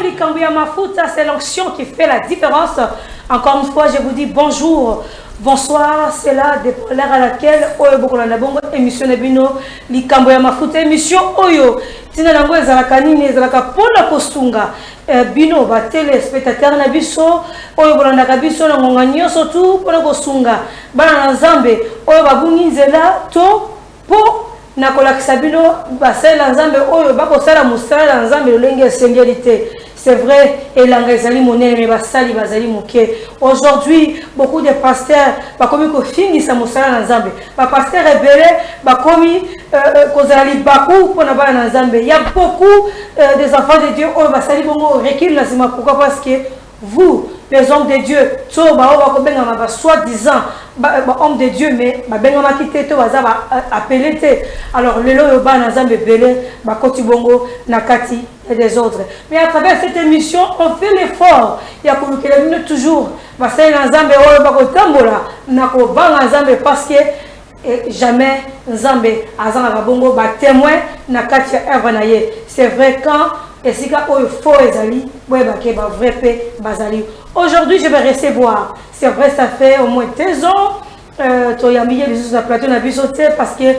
Likambouya Mafuta, c'est l'onction qui fait la différence. Encore une fois, je vous dis bonjour, bonsoir. C'est là l'heure à laquelle Oyo Bokolanda Bongo émission Nebino Likambouya Mafuta émission Oyo. Tina Nango ezalaka nini ezalaka pona kosunga bino ba téléspectateur na biso Oyo Bolandaka biso na ngonga nyonso tu pona kosunga bana na Nzambe Oyo babungi nzela to po na kolakisa bino basala Nzambe Oyo bakosala musala na Nzambe lolenge esengelite. C'est vrai, et l'angazali monnaie, mais basali bazali moké. Aujourd'hui, beaucoup de pasteurs, bakomi ko fini sa musala na Nzambe. Ba pasteur rebelle, bakomi kozali baku pona ba na Nzambe. Il y a beaucoup des enfants de Dieu oh basali bongo recul na sima. Pourquoi? Parce que vous, les hommes de Dieu, to ba o bakobenga ma soi-disant hommes de Dieu, mais ba benga ma kité to baza ba appelé te. Alors lelo yo ba na Nzambe belé, ba koti bongo na kati et des autres. Mais à travers cette émission, on fait l'effort. Il y a pour que les minutes toujours, parce que jamais Nzambe azanga bongo ba témoin na kati ya œuvre na ye. C'est vrai quand et si ka oyo faux ezali, ouais ba ke ba vrai pe bazali. Aujourd'hui, je vais recevoir. C'est vrai, ça fait au moins 2 ans. Toyamiye biso na plateau na biso te parce que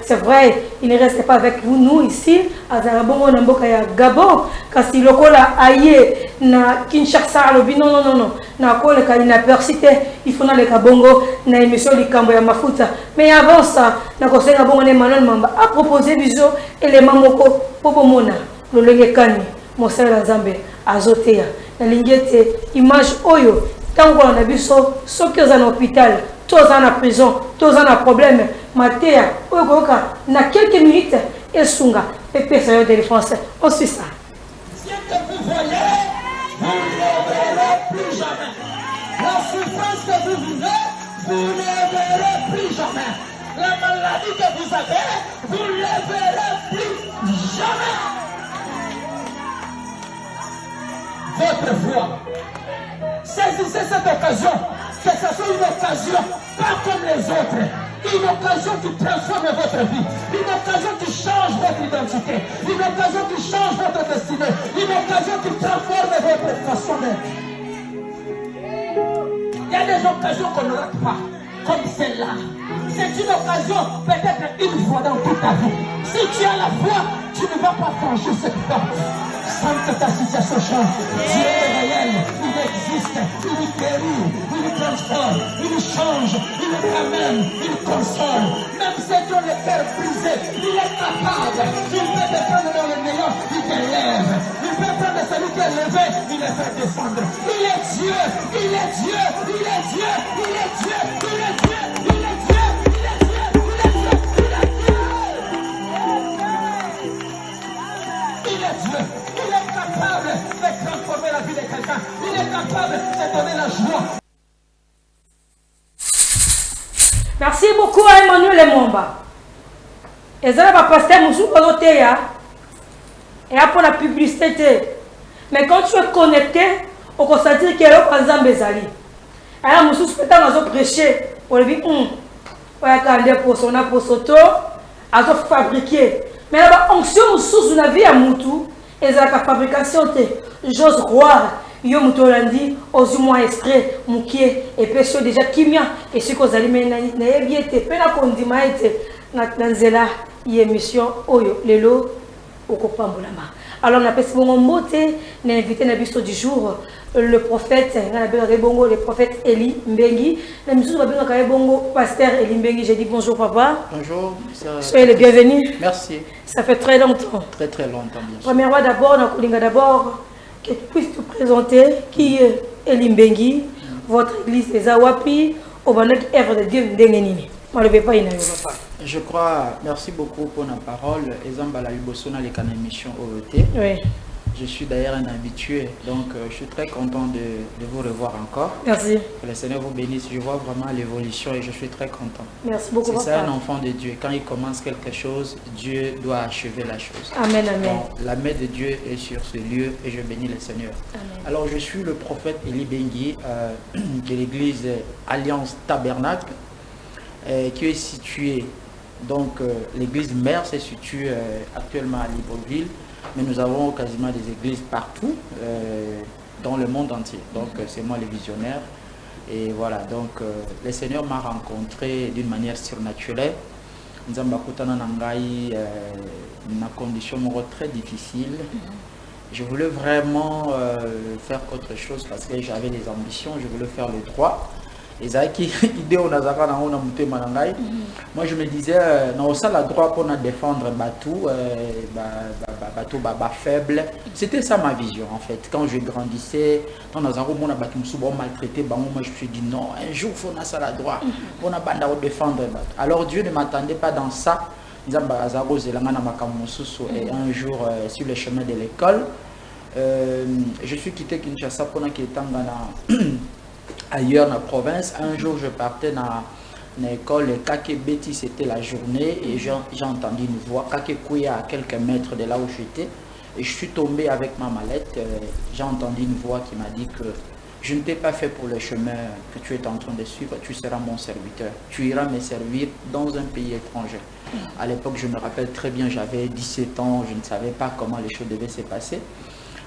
c'est vrai, il ne reste pas avec vous nous ici à Zarabongo na mboka ya Gabon kasi lokola aye na Kinshasa lobi non na kole ka ina persiste il faut na le Kabongo na émission Likambo ya Mafuta. Mais avant ça na kosenga bongo ne Manuel Mamba a proposé biso élément moko popo mona lolenge kani mosala Nzambe azoteya na lingete image oyo tango na biso soki oza na hôpital toza na prison toza na problème matéa oyo koyoka na quelques minutes esunga epesa yo de défense on suit ça. Ce que vous voyez vous ne verrez plus jamais. La souffrance que vous vivez vous ne verrez plus jamais. La maladie que vous avez vous ne verrez plus jamais. Votre voix, saisissez cette occasion, que ce soit une occasion pas comme les autres, une occasion qui transforme votre vie, une occasion qui change votre identité, une occasion qui change votre destinée, une occasion qui transforme votre façon d'être. Il y a des occasions qu'on ne rate pas, comme celle-là. C'est une occasion peut-être une fois dans toute ta vie. Si tu as la foi, tu ne vas pas franchir cette porte. Sans que ta situation change. Dieu est réel, il existe, il guérit, il transforme, il change, il ramène, il console. Même si tu as le cœur brisé, il est capable. Il peut te prendre dans le néant, il t'élève. Il peut prendre celui qui est levé, il le fait descendre. Il est Dieu, il est Dieu, il est Dieu, il est Dieu, il est Dieu, il est Dieu, il est Dieu, il est Dieu, il est Dieu. Il est Dieu. Il est capable de transformer la vie de quelqu'un. Il est capable de donner la joie. Merci beaucoup à Emmanuel Mwamba. Et ça va passer à Moussou Koloteya. Et après la publicité. Mais quand tu es connecté, on constate qu'il y a un Nzambe Zali. Alors Moussou peut-être nous prêcher. On lui dit on va garder pour son aposoto, à fabriquer. Mais là-bas, onction Moussou na vie à Moutou. Et la fabrication, j'ose croire, yo mutolandi, aux moins extrait, moukier, et puis déjà kimia, et ce que vous allez mener, n'ayez bien été, pena condima été, n'anzela, y émission, oyo, lelo, au copain boulama. Alors, on a passé mon beauté, on a invité Nabisto du jour, le prophète, le prophète Eli Mbengi. La mission va bien bongo, pasteur Eli Mbengi. J'ai dit bonjour, papa. Bonjour. Soyez le bienvenu. Merci. Ça fait très longtemps. Très très longtemps, bien sûr. Premièrement, d'abord, que tu puisses te présenter qui est Eli Mbengi, votre église est Zawapi, au Banek œuvre de Dieu Ndengenini. Je crois, merci beaucoup pour la parole. Ezambala Libosona les canaux émission OET. Oui. Je suis d'ailleurs un habitué, donc je suis très content de vous revoir encore. Merci. Que le Seigneur vous bénisse. Je vois vraiment l'évolution et je suis très content. Merci beaucoup. C'est ça un enfant de Dieu. Quand il commence quelque chose, Dieu doit achever la chose. Amen, amen. Donc, la main de Dieu est sur ce lieu et je bénis le Seigneur. Amen. Alors je suis le prophète Eli Mbengi de l'église Alliance Tabernacle qui est située, donc l'église mère se situe actuellement à Libreville. mais nous avons quasiment des églises partout dans le monde entier. Donc c'est moi le visionnaire. Et voilà, donc le Seigneur m'a rencontré d'une manière surnaturelle. Nous avons une condition très difficile. Je voulais vraiment faire autre chose parce que j'avais des ambitions, je voulais faire le droit. Et moi je me disais, non, ça la droit pour défendre Batou, faible. C'était ça ma vision en fait. Quand je grandissais, quand nous avons maltraité, moi je me suis dit non, un jour il faut ça la droit pour défendre Batou. Alors Dieu ne m'attendait pas dans ça. Et un jour sur le chemin de l'école, je suis quitté Kinshasa pour ailleurs dans la province. Un jour je partais dans l'école Kakebeti, c'était la journée et j'ai entendu une voix Kakekuya à quelques mètres de là où j'étais et je suis tombé avec ma mallette. J'ai entendu une voix qui m'a dit que je ne t'ai pas fait pour le chemin que tu es en train de suivre, tu seras mon serviteur, tu iras me servir dans un pays étranger. À l'époque je me rappelle très bien, j'avais 17 ans, je ne savais pas comment les choses devaient se passer.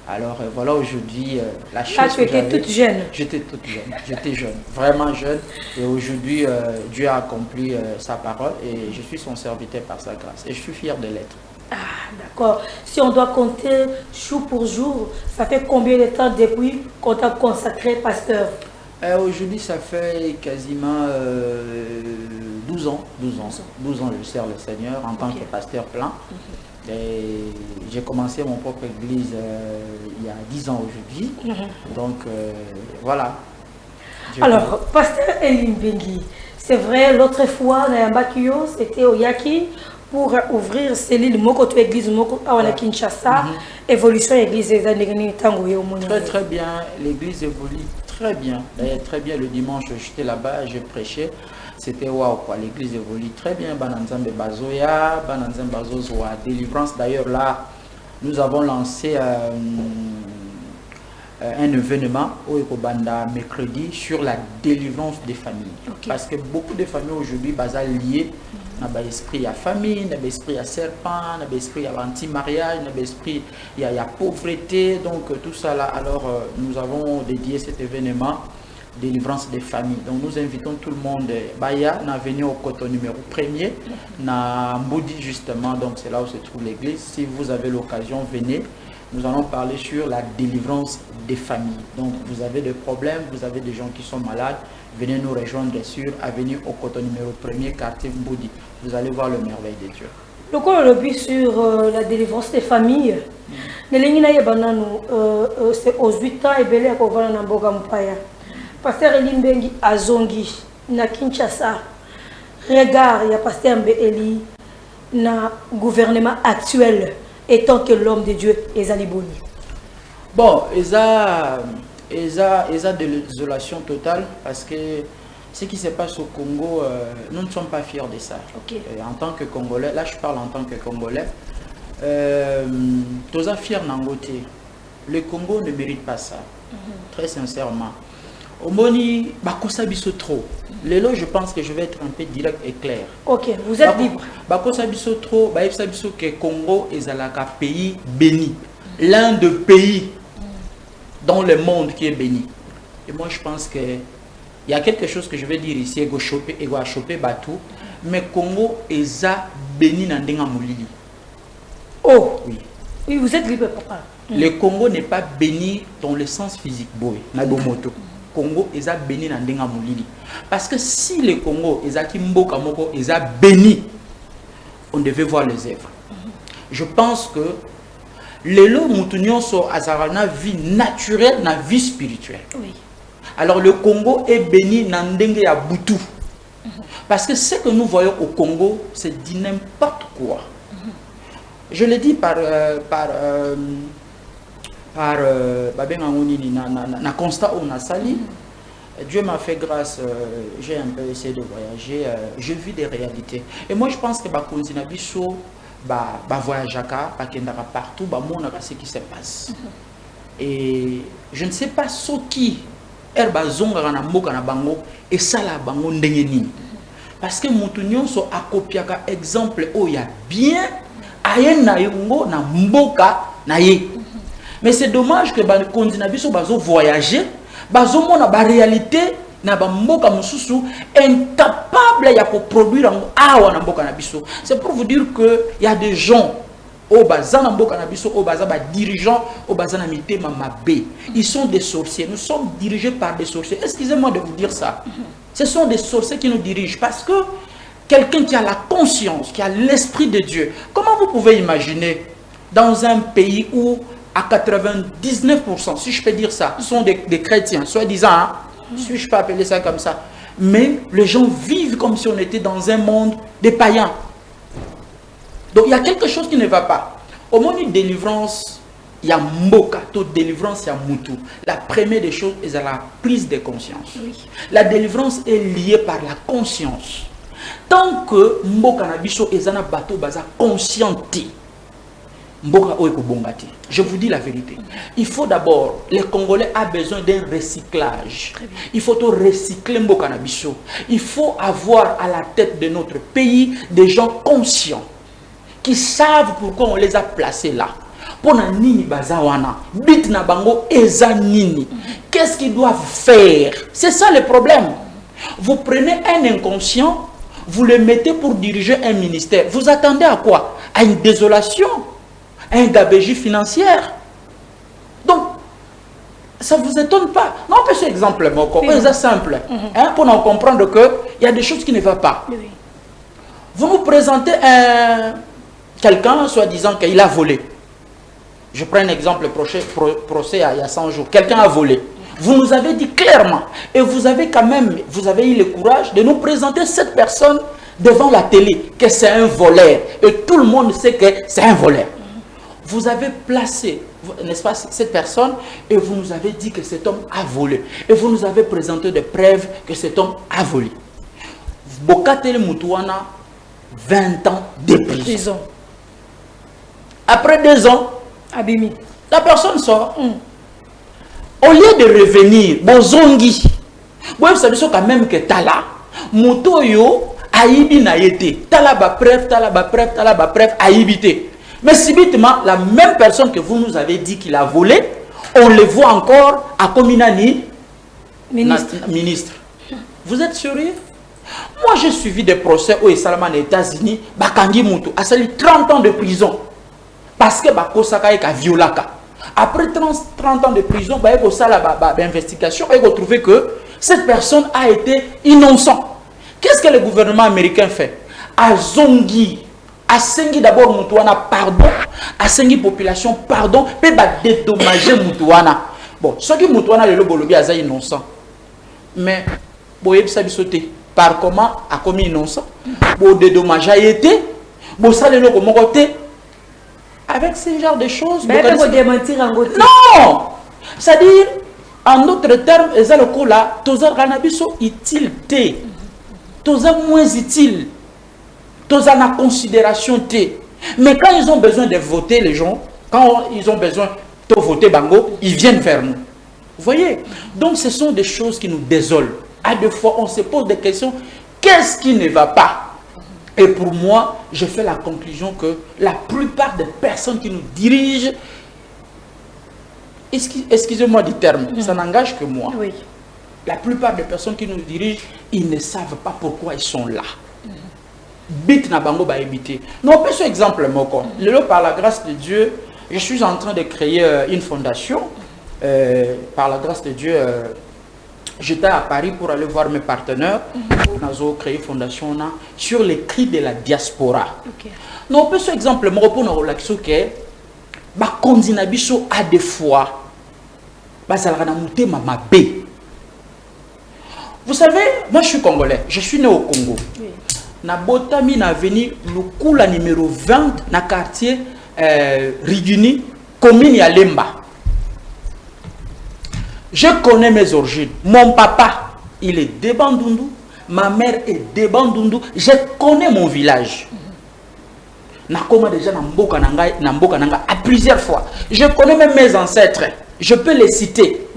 Alors voilà, aujourd'hui, la chose tu étais toute jeune. J'étais toute jeune, j'étais jeune, vraiment jeune. Et aujourd'hui, Dieu a accompli sa parole et je suis son serviteur par sa grâce. Et je suis fier de l'être. Ah, d'accord. Si on doit compter jour pour jour, ça fait combien de temps depuis qu'on t'a consacré pasteur? Aujourd'hui, ça fait quasiment 12 ans. 12 ans, je sers le Seigneur en tant que pasteur plein. Et j'ai commencé mon propre église il y a 10 ans aujourd'hui. Donc voilà. Alors, pasteur Elie Mbengi, c'est vrai, l'autre fois, c'était au Yaki pour ouvrir cellule Mokoto église Moko à Kinshasa. Évolution église des années très bien, l'église évolue très bien. D'ailleurs, très bien, le dimanche, j'étais là-bas, je prêchais. C'était waouh quoi, l'église évolue très bien. Bananzambe Bazoya, Bananzambe Bazozoa, délivrance. D'ailleurs là, nous avons lancé un événement au Ekobanda mercredi sur la délivrance des familles. Parce que beaucoup de familles aujourd'hui sont liées à l'esprit à famille, à l'esprit à serpent, à l'esprit à anti-mariage, à l'esprit à pauvreté. Donc tout ça là, alors nous avons dédié cet événement délivrance des familles. Donc nous invitons tout le monde Baya à venir au coton numéro 1er na Mboudi justement, donc c'est là où se trouve l'église. Si vous avez l'occasion, venez. Nous allons parler sur la délivrance des familles. Donc vous avez des problèmes, vous avez des gens qui sont malades, venez nous rejoindre sur avenue au coton numéro 1er quartier Mboudi. Vous allez voir le merveille de Dieu. Le coup le but sur la délivrance des familles. C'est aux 8 ans et belé à Kovana Namboga Mpaya. Pasteur Elie Mbengi Azongi na Kinshasa. Regard, il y a Pasteur Elie na gouvernement actuel étant que l'homme de Dieu est Aliboni. Bon, il y a de l'isolation totale parce que ce qui se passe au Congo, nous ne sommes pas fiers de ça. En tant que Congolais, là je parle en tant que Congolais, tous les fiers Nangote, le Congo ne mérite pas ça, très sincèrement. Au Moni, Bakosa biso trop. Lelo, je pense que je vais être un peu direct et clair. Ok, vous êtes libre. Bakosa biso trop, Bakosa biso que Congo est un pays béni. L'un des pays dans le monde qui est béni. Et moi, je pense que il y a quelque chose que je vais dire ici, ego choper Batou, mais Congo est béni dans Ndenga Moulili. Oh, oui. Oui, vous êtes libre, papa. Le Congo n'est pas béni dans le sens physique, boy, Nagomoto. Congo est béni dans Ndenga Moulili. Parce que si le Congo est béni, on devait voir les œuvres. Je pense que les lots moutounions sont à la vie naturelle, la vie spirituelle. Oui. Alors le Congo est béni dans Ndenga ya Boutou. Parce que ce que nous voyons au Congo, c'est dit n'importe quoi. Je le dis par constat où on a sali. Dieu m'a fait grâce, j'ai un peu essayé de voyager, je vis des réalités. Et moi je pense que Bakonzina Bisso, voyage partout, ce qui se passe. Et je ne sais pas ce qui est bango et ça la bango ndengeni. Parce que Moutounion sont à copier exemple où il y a bien aye na yongo na mboka na ye. Mais c'est dommage que ba kondina biso bazo voyager, bazo mona ba réalité na ba mboka mususu incapable ya ko produire awa na mboka na biso. C'est pour vous dire que il y a des gens au bazana mboka na biso au bazaba dirigeants au bazana mitema mabe. Ils sont des sorciers. Nous sommes dirigés par des sorciers. Excusez-moi de vous dire ça. Ce sont des sorciers qui nous dirigent parce que quelqu'un qui a la conscience, qui a l'esprit de Dieu. Comment vous pouvez imaginer dans un pays où à 99%, si je peux dire ça, sont des chrétiens, soi-disant, hein, si je peux appeler ça comme ça, mais les gens vivent comme si on était dans un monde des païens. Donc il y a quelque chose qui ne va pas. Au moment de délivrance, il y a mboka, toute délivrance, il y a mutu. La première des choses est la prise de conscience. Oui. La délivrance est liée par la conscience. Tant que mboka na biso ezana bato baza conscienté, mboka oeko bongati. Je vous dis la vérité. Il faut d'abord, les Congolais ont besoin d'un recyclage. Il faut tout recycler mboka na biso. Il faut avoir à la tête de notre pays des gens conscients qui savent pourquoi on les a placés là. Pona nini bazawana, bit na bango eza nini. Qu'est-ce qu'ils doivent faire? C'est ça le problème. Vous prenez un inconscient, vous le mettez pour diriger un ministère. Vous attendez à quoi? À une désolation, à une gabegie financière. Donc, ça ne vous étonne pas. Non, on peut ce exemple, c'est simple. Hein, pour nous comprendre qu'il y a des choses qui ne vont pas. Oui. Vous nous présentez quelqu'un, soi-disant qu'il a volé. Je prends un exemple, procès il y a 100 jours. Quelqu'un a volé. Vous nous avez dit clairement, et vous avez quand même, vous avez eu le courage de nous présenter cette personne devant la télé, que c'est un voleur. Et tout le monde sait que c'est un voleur. Vous avez placé, n'est-ce pas, cette personne, et vous nous avez dit que cet homme a volé. Et vous nous avez présenté des preuves que cet homme a volé. Bokatele Moutouana, 20 ans de prison. Après 2 ans, Abimi, la personne sort. Au lieu de revenir, bozongi, vous savez quand même que tala, moto yo aibi na yete, tala ba preuve, aibité. Mais subitement, la même personne que vous nous avez dit qu'il a volé, on le voit encore à Kominani, ministre. Vous êtes sérieux? Moi, j'ai suivi des procès au Salama aux États-Unis, Bakangi Moutou, a sali 30 ans de prison. Parce que Bakosaka est violaka. Après 30 ans de prison, il y a une investigation et il a trouvé que cette personne a été innocente. Qu'est-ce que le gouvernement américain fait? A zongi, a sengi d'abord Moutouana pardon, a sengi population pardon, puis va dédommager Moutouana. Bon, ce qui Moutouana le lobolobi a innocent. Mais, boyeb sabi sauté. Par comment a commis innocent? Bon, dédommage a été, bon, ça le logo côté. Avec ce genre de choses. Mais non! C'est-à-dire, en d'autres termes, ils ont le coup là, tous les cannabis sont utiles, tous les moins utiles, tous en considération. Mais quand ils ont besoin de voter, les gens, quand ils ont besoin de voter Bango, ils viennent vers nous. Vous voyez? Donc, ce sont des choses qui nous désolent. À deux fois, on se pose des questions. Qu'est-ce qui ne va pas? Et pour moi, je fais la conclusion que la plupart des personnes qui nous dirigent, excusez-moi du terme, ça n'engage que moi. Oui. La plupart des personnes qui nous dirigent, ils ne savent pas pourquoi ils sont là. Bit na bango ba habiter. Non, pas ce exemple, moko. Par la grâce de Dieu, je suis en train de créer une fondation. Par la grâce de Dieu, j'étais à Paris pour aller voir mes partenaires. Nous avons créé une fondation sur les cris de la diaspora. Okay. Non, pas ce exemple, je reprends dans l'action que à des fois, vous savez, moi je suis congolais, je suis né au Congo. Oui. Na Botami na venu le coup la numéro 20 na quartier Riguni, commune ya Lemba. Je connais mes origines. Mon papa, il est de Bandundu. Ma mère est de Bandundu. Je connais mon village. Nakoma déjà à plusieurs fois. Je connais même mes ancêtres. Je peux les citer.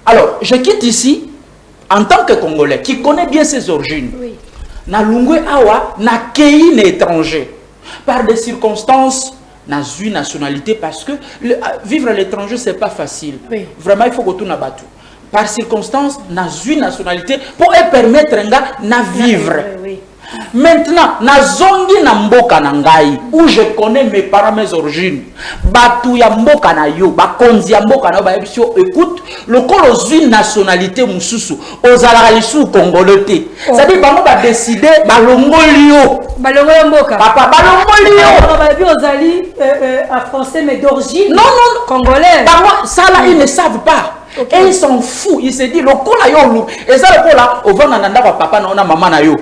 Alors, je quitte ici en tant que Congolais qui connaît bien ses origines. Oui. Na lungwe awa na kei na étranger. Par des circonstances, n'a une nationalité parce que vivre à l'étranger, c'est pas facile. Oui. Vraiment, il faut que tout n'a pas tout. Par circonstance, n'a une nationalité pour permettre un gars de vivre. Oui. Maintenant, na zongi na mboka na ngai, où je connais mes parents, mes origines. Batu ya mboka na yo, bakonzi ya mboka na yo, ba ebisio, écoute, le col aux une nationalité mususu, aux alaralisu congolais. C'est-à-dire, bango ba décider, balongoli yo. Balongoli mboka. Papa, balongoli yo. On va dire aux alliés français, mais d'origine. Non, non, congolais. Bango, ça là, ils ne savent pas. Okay. Et ils s'en foutent, ils se disent, le col là, yo, et ça le col là, au vent nanda wa papa na maman na yo,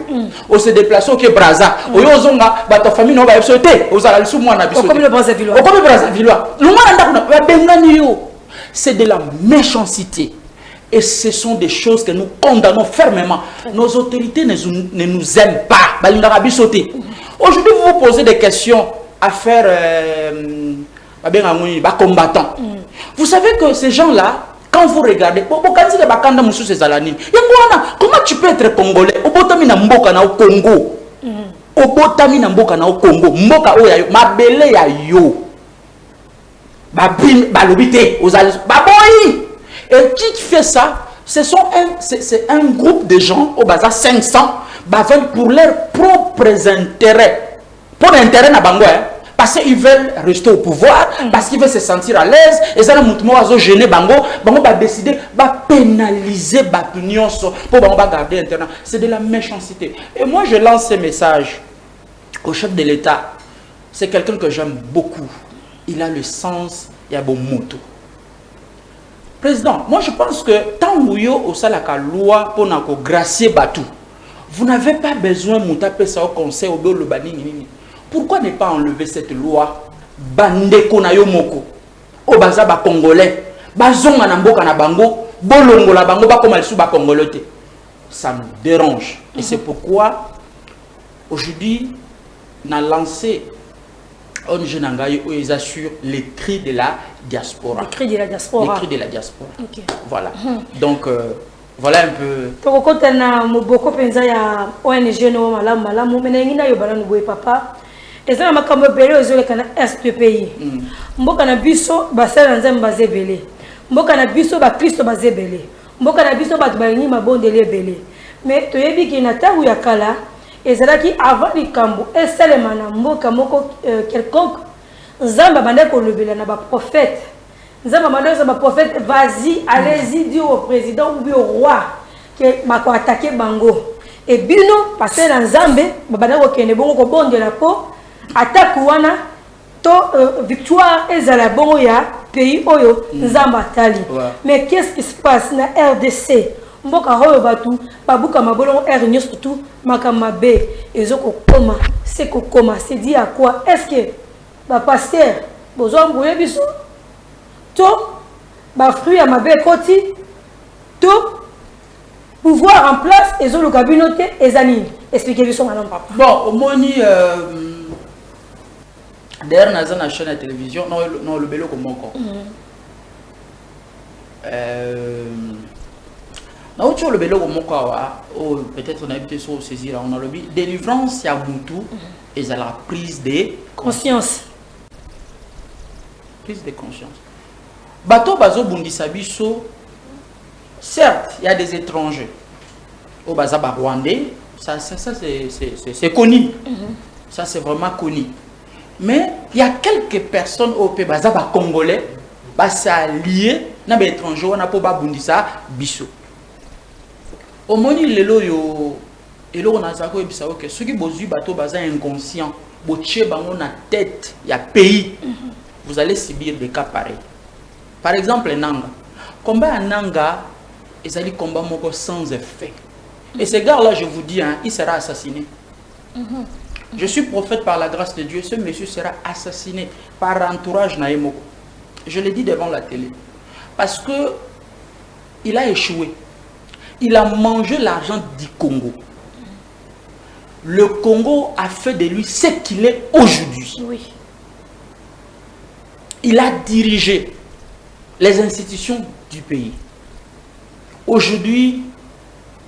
on se déplace au Braza, au yo zonga, bah ta famille n'a pas sauté, aux alal sous moi na biso. Comme le Brazzavillois. Comme le Brazzavillois. Le moi nanda wa bengani yo, c'est de la méchanceté. Et ce sont des choses que nous condamnons fermement. Nos autorités ne nous aiment pas. Balinga bisoté. Aujourd'hui, vous vous posez des questions à faire combattants. Vous savez que ces gens-là, quand vous regardez, comment tu peux être congolais au Congo? Au Congo, mboka oya yo, mabele ya yo. Balobité, et qui fait ça? C'est un groupe de gens au bazar 500 pour leurs propres intérêts. Pour l'intérêt na bango, parce qu'ils veulent rester au pouvoir, parce qu'ils veulent se sentir à l'aise, et ça, ils gêner bango, bango va décider, va pénaliser l'opinion pour bango garder l'intérêt. C'est de la méchanceté. Et moi, je lance ce message au chef de l'État. C'est quelqu'un que j'aime beaucoup. Il a le sens, il y a bon moto. Président, moi je pense que tant que vous avez la loi pour gracier Batou, vous n'avez pas besoin de taper ça au conseil au bureau. Pourquoi ne pas enlever cette loi? Bande konayo moko, au baza ba congolais, bazonga na mboka na bango, bolongo la bango ba comme ba congolais. Ça nous dérange. Et c'est pourquoi aujourd'hui, on a lancé un jeune engagé où ils assurent les cris de la diaspora. Les cris de la diaspora. Les cris de la diaspora. Okay. Voilà. Donc, voilà un peu. Quand on a beaucoup pensé à ONG, no malamu, mais n'engina yo bala nuboy papa. Et ça, ma kambo belé aux autres kana est pays. Mboka na biso basala nzambe bazé belé. Mboka na biso ba Kristo bazé belé. Mboka na biso ba tubalini mabondele belé. Mais toyebi ki na tabu ya kala. Et c'est là qui avant les cambo et seulement na mboka moko quelconque nzamba bande ko lobela na ba prophète nzamba bande ba prophète vas-y allez-y dire au président ou bien au roi que ba ko attaquer bango et bino passer na nzambe bande ko kende bongo ko bondela ko attaque wana to victoire ezala bongo ya pays oyo nzamba tali. Mais qu'est-ce qui se passe na RDC? Mboka hoyo batu babuka mabolongo ernyos surtout makamabe ezoko koma c'est ko koma c'est dit à quoi est-ce que ba pasteur bozo mbuye biso to ba fruit ya mabe koti to pouvoir en place ezolo kabinote ezani expliquer biso madame papa. Bon omoni d'ailleurs naza na chaîne de télévision non le belo comme encore le belo peut-être on a été sur saisir on a le délivrance ya mutu et la prise de conscience. Prise de conscience. Bato bazo bundisa biso, certes il y a des étrangers au bazaba rwandais, ça c'est connu. Ça c'est vraiment connu. Mais il y a quelques personnes au pays bazaba congolais ba s'allier na ba étranger on a pas ba bundisa biso. Au moni lelo yo elo on a zako ebisa OK ceux qui bozu bato baza inconscient boche bango na tête ya pays vous allez subir des cas pareils. Par exemple Nanga combat à Nanga ezali combat moko sans effet et ce gars là je vous dis hein, il sera assassiné. Je suis prophète par la grâce de Dieu, ce monsieur sera assassiné par entourage na yemoko. Je l'ai dit devant la télé parce que il a échoué. Il a mangé l'argent du Congo. Le Congo a fait de lui ce qu'il est aujourd'hui. Oui. Il a dirigé les institutions du pays. Aujourd'hui,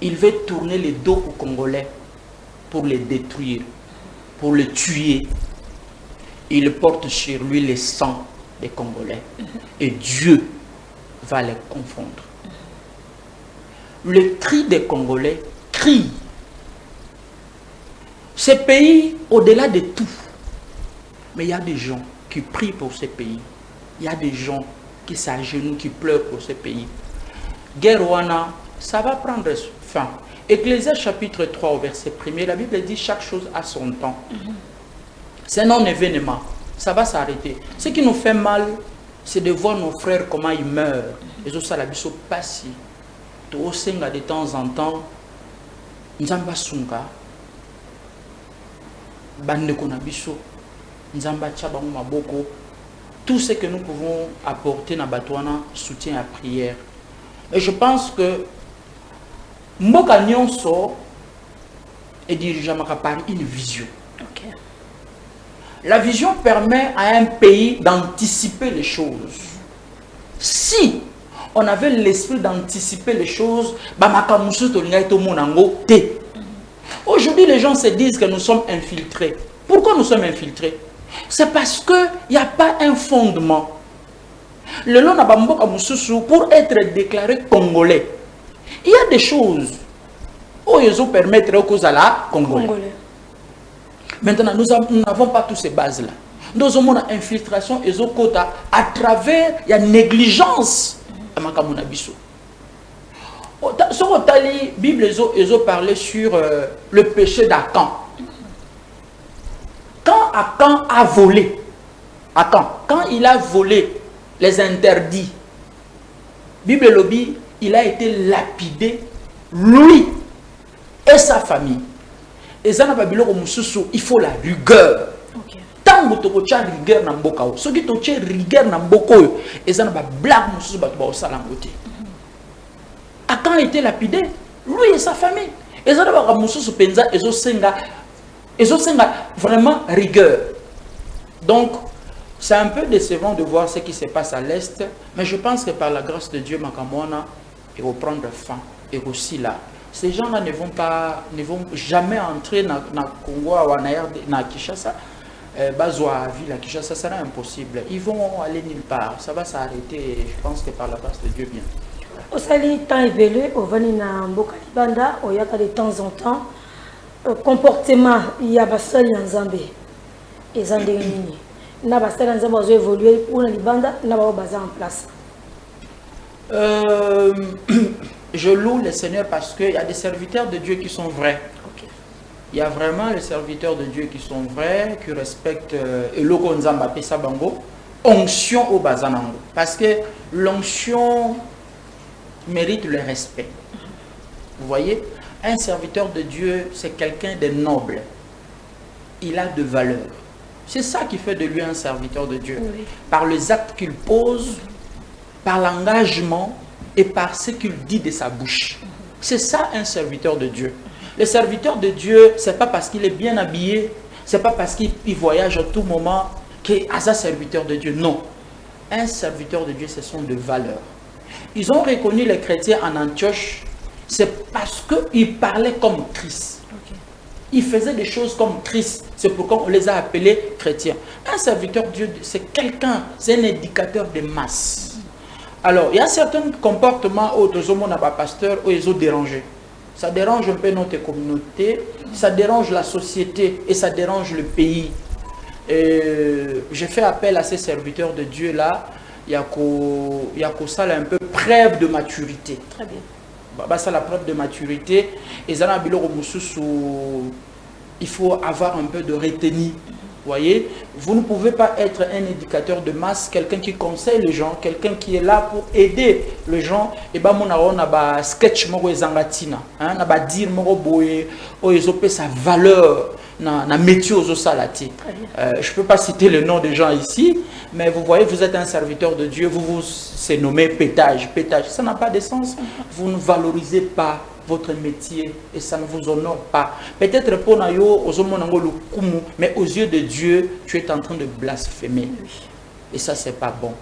il veut tourner les dos aux Congolais pour les détruire, pour les tuer. il porte sur lui le sang des Congolais. Et Dieu va les confondre. Le cri des Congolais crie. Ce pays, au-delà de tout, mais il y a des gens qui prient pour ce pays. Il y a des gens qui s'agenouillent, qui pleurent pour ce pays. Guerre Wana, ça va prendre fin. Ecclésiaste chapitre 3 au verset 1er, la Bible dit chaque chose a son temps. C'est un non-événement. Ça va s'arrêter. Ce qui nous fait mal, c'est de voir nos frères comment ils meurent. Et ça, la biso passi. Tout senga de temps en temps, Nzamba Sunga, Bande Konabiso, Nzamba Tchabango Maboko, tout ce que nous pouvons apporter dans Batouana, soutien à prière. Et je pense que Mboka Nyonso est dirigé par une vision. Okay. La vision permet à un pays d'anticiper les choses. Si on avait l'esprit d'anticiper les choses, aujourd'hui les gens se disent que nous sommes infiltrés. Pourquoi nous sommes infiltrés? C'est parce qu'il n'y a pas un fondement. Le long pour être déclaré congolais, il y a des choses où ils ont permettre aux causes à la congolais. Maintenant, nous n'avons pas toutes ces bases-là. Nous avons une infiltration et à travers la négligence. Sur la Bible, ils ont parlé sur le péché d'Akan. Quand Akan a volé, quand il a volé les interdits, Bible lobby, il a été lapidé, lui et sa famille. Et ça n'a pas il faut la rigueur. Tant que tu as rigueur dans le monde, ce qui tu as rigueur dans le monde, et ça n'a pas blague côté. A quand il était lapidé, lui et sa famille. Et ça n'a pas vraiment rigueur. Donc, c'est un peu décevant de voir ce qui se passe à l'Est, mais je pense que par la grâce de Dieu, Makamwana, il va prendre fin. Et aussi là, ces gens-là ne vont jamais entrer dans le Congo ou dans Kinshasa. Bazwa, ville à Kinshasa, ça sera impossible. Ils vont aller nulle part. Ça va s'arrêter, je pense que par la grâce de Dieu bien. Au sali temps évolué, au Vanina Mboka Libanda, au Yaka de temps en temps, comportement, il y a Bassal Yanzambe, et Zandérini. Na Bassal Yanzambe a évolué pour la Libanda, n'a pas basé en place. Je loue le Seigneur parce qu'il y a des serviteurs de Dieu qui sont vrais. Okay. Il y a vraiment les serviteurs de Dieu qui sont vrais, qui respectent Eloko Nzamba Pesa Bango, onction au Bazanango. Parce que l'onction mérite le respect. Vous voyez, un serviteur de Dieu, c'est quelqu'un de noble. Il a de valeur. C'est ça qui fait de lui un serviteur de Dieu. Oui. Par les actes qu'il pose, par l'engagement et par ce qu'il dit de sa bouche. C'est ça un serviteur de Dieu. Le serviteur de Dieu, ce n'est pas parce qu'il est bien habillé, ce n'est pas parce qu'il voyage à tout moment qu'il est un serviteur de Dieu. Non. Un serviteur de Dieu, ce sont des valeurs. Ils ont reconnu les chrétiens en Antioche, c'est parce qu'ils parlaient comme Christ. Okay. Ils faisaient des choses comme Christ. C'est pourquoi on les a appelés chrétiens. Un serviteur de Dieu, c'est quelqu'un, c'est un éducateur de masse. Alors, il y a certains comportements où deux hommes n'ont pas pasteur, où ils ont dérangé. Ça dérange un peu notre communauté, ça dérange la société et ça dérange le pays. J'ai fait appel à ces serviteurs de Dieu là. Il y a ça un peu preuve de maturité. Très bien. Ça la preuve de maturité. Et ça il faut avoir un peu de retenue. Voyez, vous ne pouvez pas être un éducateur de masse, quelqu'un qui conseille les gens, quelqu'un qui est là pour aider les gens. Et ben mon on a sketch moko ezangatina, hein, na ba dire moko boye, o ezopé sa valeur na métier aux salati. Je peux pas citer le nom des gens ici, mais vous voyez, vous êtes un serviteur de Dieu, vous vous c'est nommé pétage, ça n'a pas de sens. Vous ne valorisez pas votre métier et ça ne vous honore pas. Peut-être pour Nayo, mais aux yeux de Dieu, tu es en train de blasphémer. Et ça, c'est pas bon.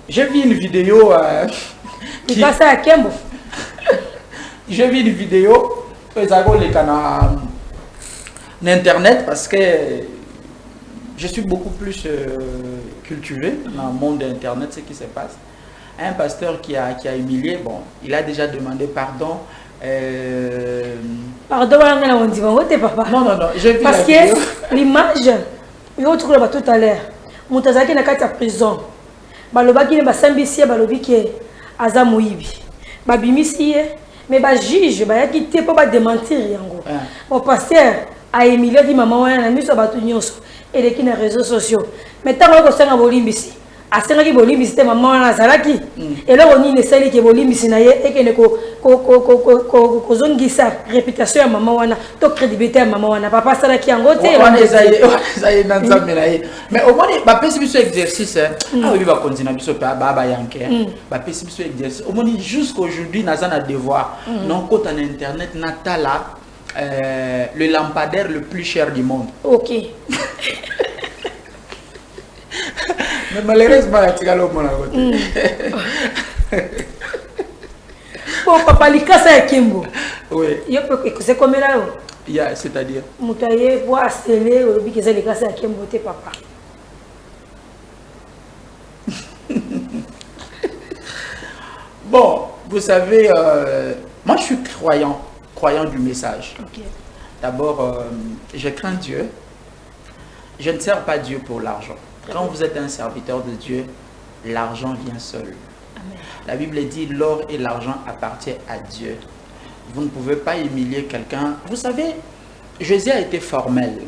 J'ai vu une vidéo. Qui passe à Kembo. J'ai vu une vidéo. Ils ont les canaux Internet parce que je suis beaucoup plus cultivé dans le monde d'Internet, ce qui se passe. Un pasteur qui a humilié, bon, il a déjà demandé pardon. Pardon, on dit, papa. Non, je vis parce que l'image, il retrouve tout à l'heure. Moutazaki na kati ya prison. Balobaki ne basambisi balobi ke aza moyibi. Babimisi ye, mais ba juge ba yaki te po ba démentir yango. Bon pasteur a humilié di maman wana na miso batu nyonso et qui na réseaux sociaux. Mais tango ko sanga bolimbisi. Asengaki bolimbisi te maman wana azalaki. Et là on ni nesali ke bolimbisi na ye et ke ne ko zongisa réputation ya maman wana to crédibilité ya maman wana papa salaki yango te wana ezaye na nzambe na ye. Mais au moins ba pesi biso exercice ah oui ba continuer biso pa ba yanke ba pesi biso exercice au moins jusqu'aujourd'hui naza na devoir non côté en internet natala le lampadaire le plus cher du monde. OK. Mais malheureusement, tu as le monde à côté. Bon, papa, l'ikasa ya Kimbo. Oui. C'est comme là. C'est-à-dire. Moutaye, voir scellé, au but que c'est l'ikasa ya Kimbo, t'es papa. Bon, vous savez, moi je suis croyant du message. Okay. D'abord, je crains Dieu. Je ne sers pas Dieu pour l'argent. Quand vous êtes un serviteur de Dieu, l'argent vient seul. Amen. La Bible dit l'or et l'argent appartiennent à Dieu. Vous ne pouvez pas humilier quelqu'un. Vous savez, Jésus a été formel.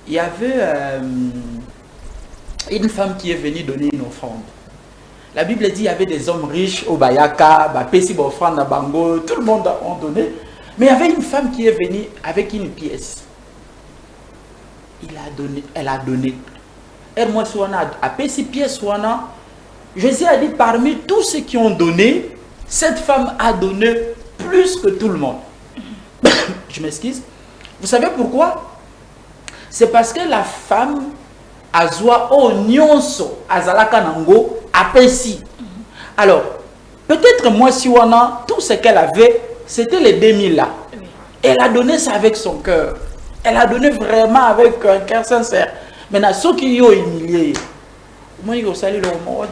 Il y avait une femme qui est venue donner une offrande. La Bible dit qu'il y avait des hommes riches au Bayaka, offrande à Bango, tout le monde a donné. Mais il y avait une femme qui est venue avec une pièce. Elle a donné. Et moi, à Pessi pièce, Jésus a dit parmi tous ceux qui ont donné, cette femme a donné plus que tout le monde. Je m'excuse. Vous savez pourquoi? C'est parce que la femme a zoa au nyonso azalaka nango a Pessi. Alors, peut-être moi, si on a tout ce qu'elle avait, c'était les 2000 là. Elle a donné ça avec son cœur. Elle a donné vraiment avec un cœur sincère. Maintenant, ceux qui ont humilié, moi, ils ont salué le moment.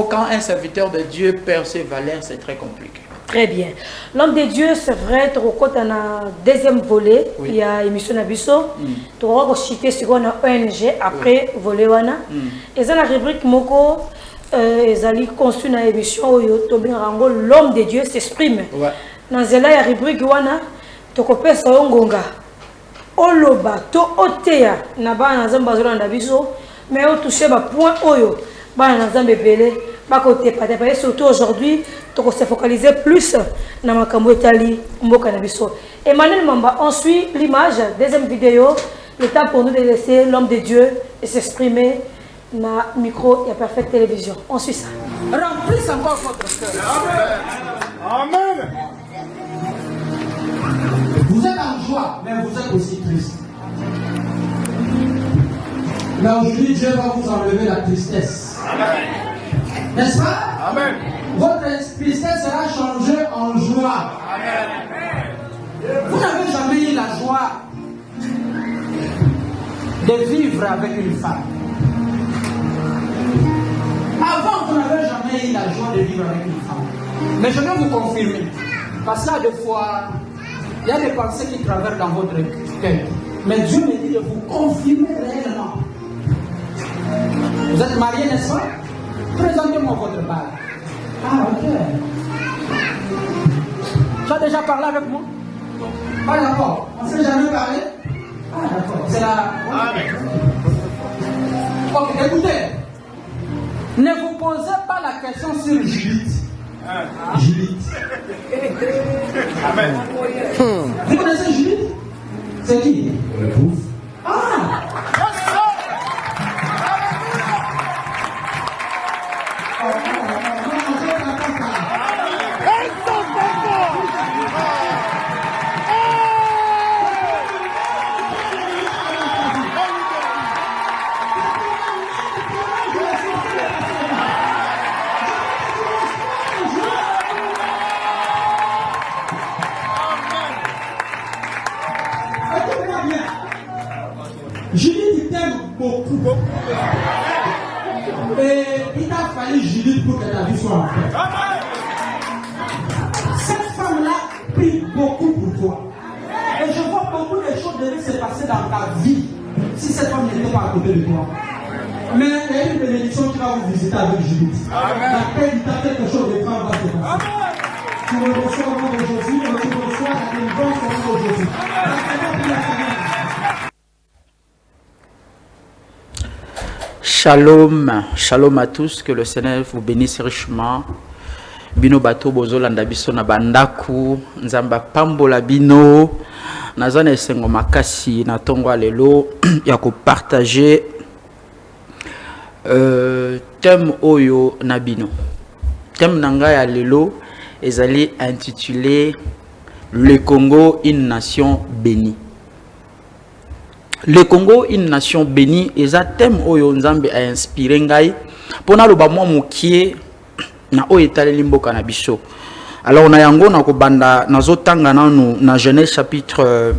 Quand un serviteur de Dieu perd ses valeurs, c'est très compliqué. Très bien. L'homme de Dieu, c'est vrai, tu as un deuxième volet, il y a émission Nabiso, tu as cité sur une ONG après volet wana. Et dans la rubrique Moko, ils ont construit une émission où l'homme de Dieu s'exprime. Dans la rubrique wana, tu as fait ngonga. Oloba to oteya na bana nzambe bazolo na biso mais au toucher ba point oyo bana nzambe belé ba côté pas surtout aujourd'hui to se focaliser plus na makambo etali mboka na biso. Emmanuel Mamba, on suit l'image deuxième vidéo, le temps pour nous de laisser l'homme de Dieu s'exprimer na micro et Perfect Télévision. On suit ça. Remplisse encore votre cœur. Amen. Vous êtes en joie, mais vous êtes aussi triste. Mais aujourd'hui, Dieu va vous enlever la tristesse. N'est-ce pas? Amen. Votre tristesse sera changée en joie. Amen. Vous n'avez jamais eu la joie de vivre avec une femme. Avant, vous n'avez jamais eu la joie de vivre avec une femme. Mais je vais vous confirmer. Parce que des fois, il y a des pensées qui traversent dans votre cœur. Mais Dieu me dit de vous confirmer réellement. Vous êtes mariés, n'est-ce pas? Présentez-moi votre bague. Ah, ok. Tu as déjà parlé avec moi? Pas d'accord. On ne s'est jamais parlé? Ah, d'accord. C'est la... Ok, écoutez. Ne vous posez pas la question sur Judith. Judith. Amen. Vous connaissez Judith? C'est qui? L'épouse. Ah! beaucoup. Et il t'a fallu Judith pour que ta vie soit en fait. Cette femme-là prie beaucoup pour toi. Et je vois beaucoup de choses devaient se passer dans ta vie si cette femme n'était pas à côté de toi. Mais il y a une bénédiction qui va vous visiter avec Judith. La paix du temps, quelque chose de grand va se passer. Tu me reçois au nom de Jésus, tu me reçois la délivrance au nom de Jésus. Shalom, shalom à tous, que le Seigneur vous bénisse richement. Bino bato bozolanda biso na bandaku, nzamba pambola bino, nazana esengo makasi na tongo lelo ya ko partager thème oyo na bino. Thème nanga ya lelo ezali intitulé Le Congo, une nation bénie. Le Congo, une nation bénie, et ça thème oyo nzambe a inspiré ngai pona loba mwa mukie na oyo etali mboka na biso. Alors na yango na kobanda nazotanga nanu na Genèse chapitre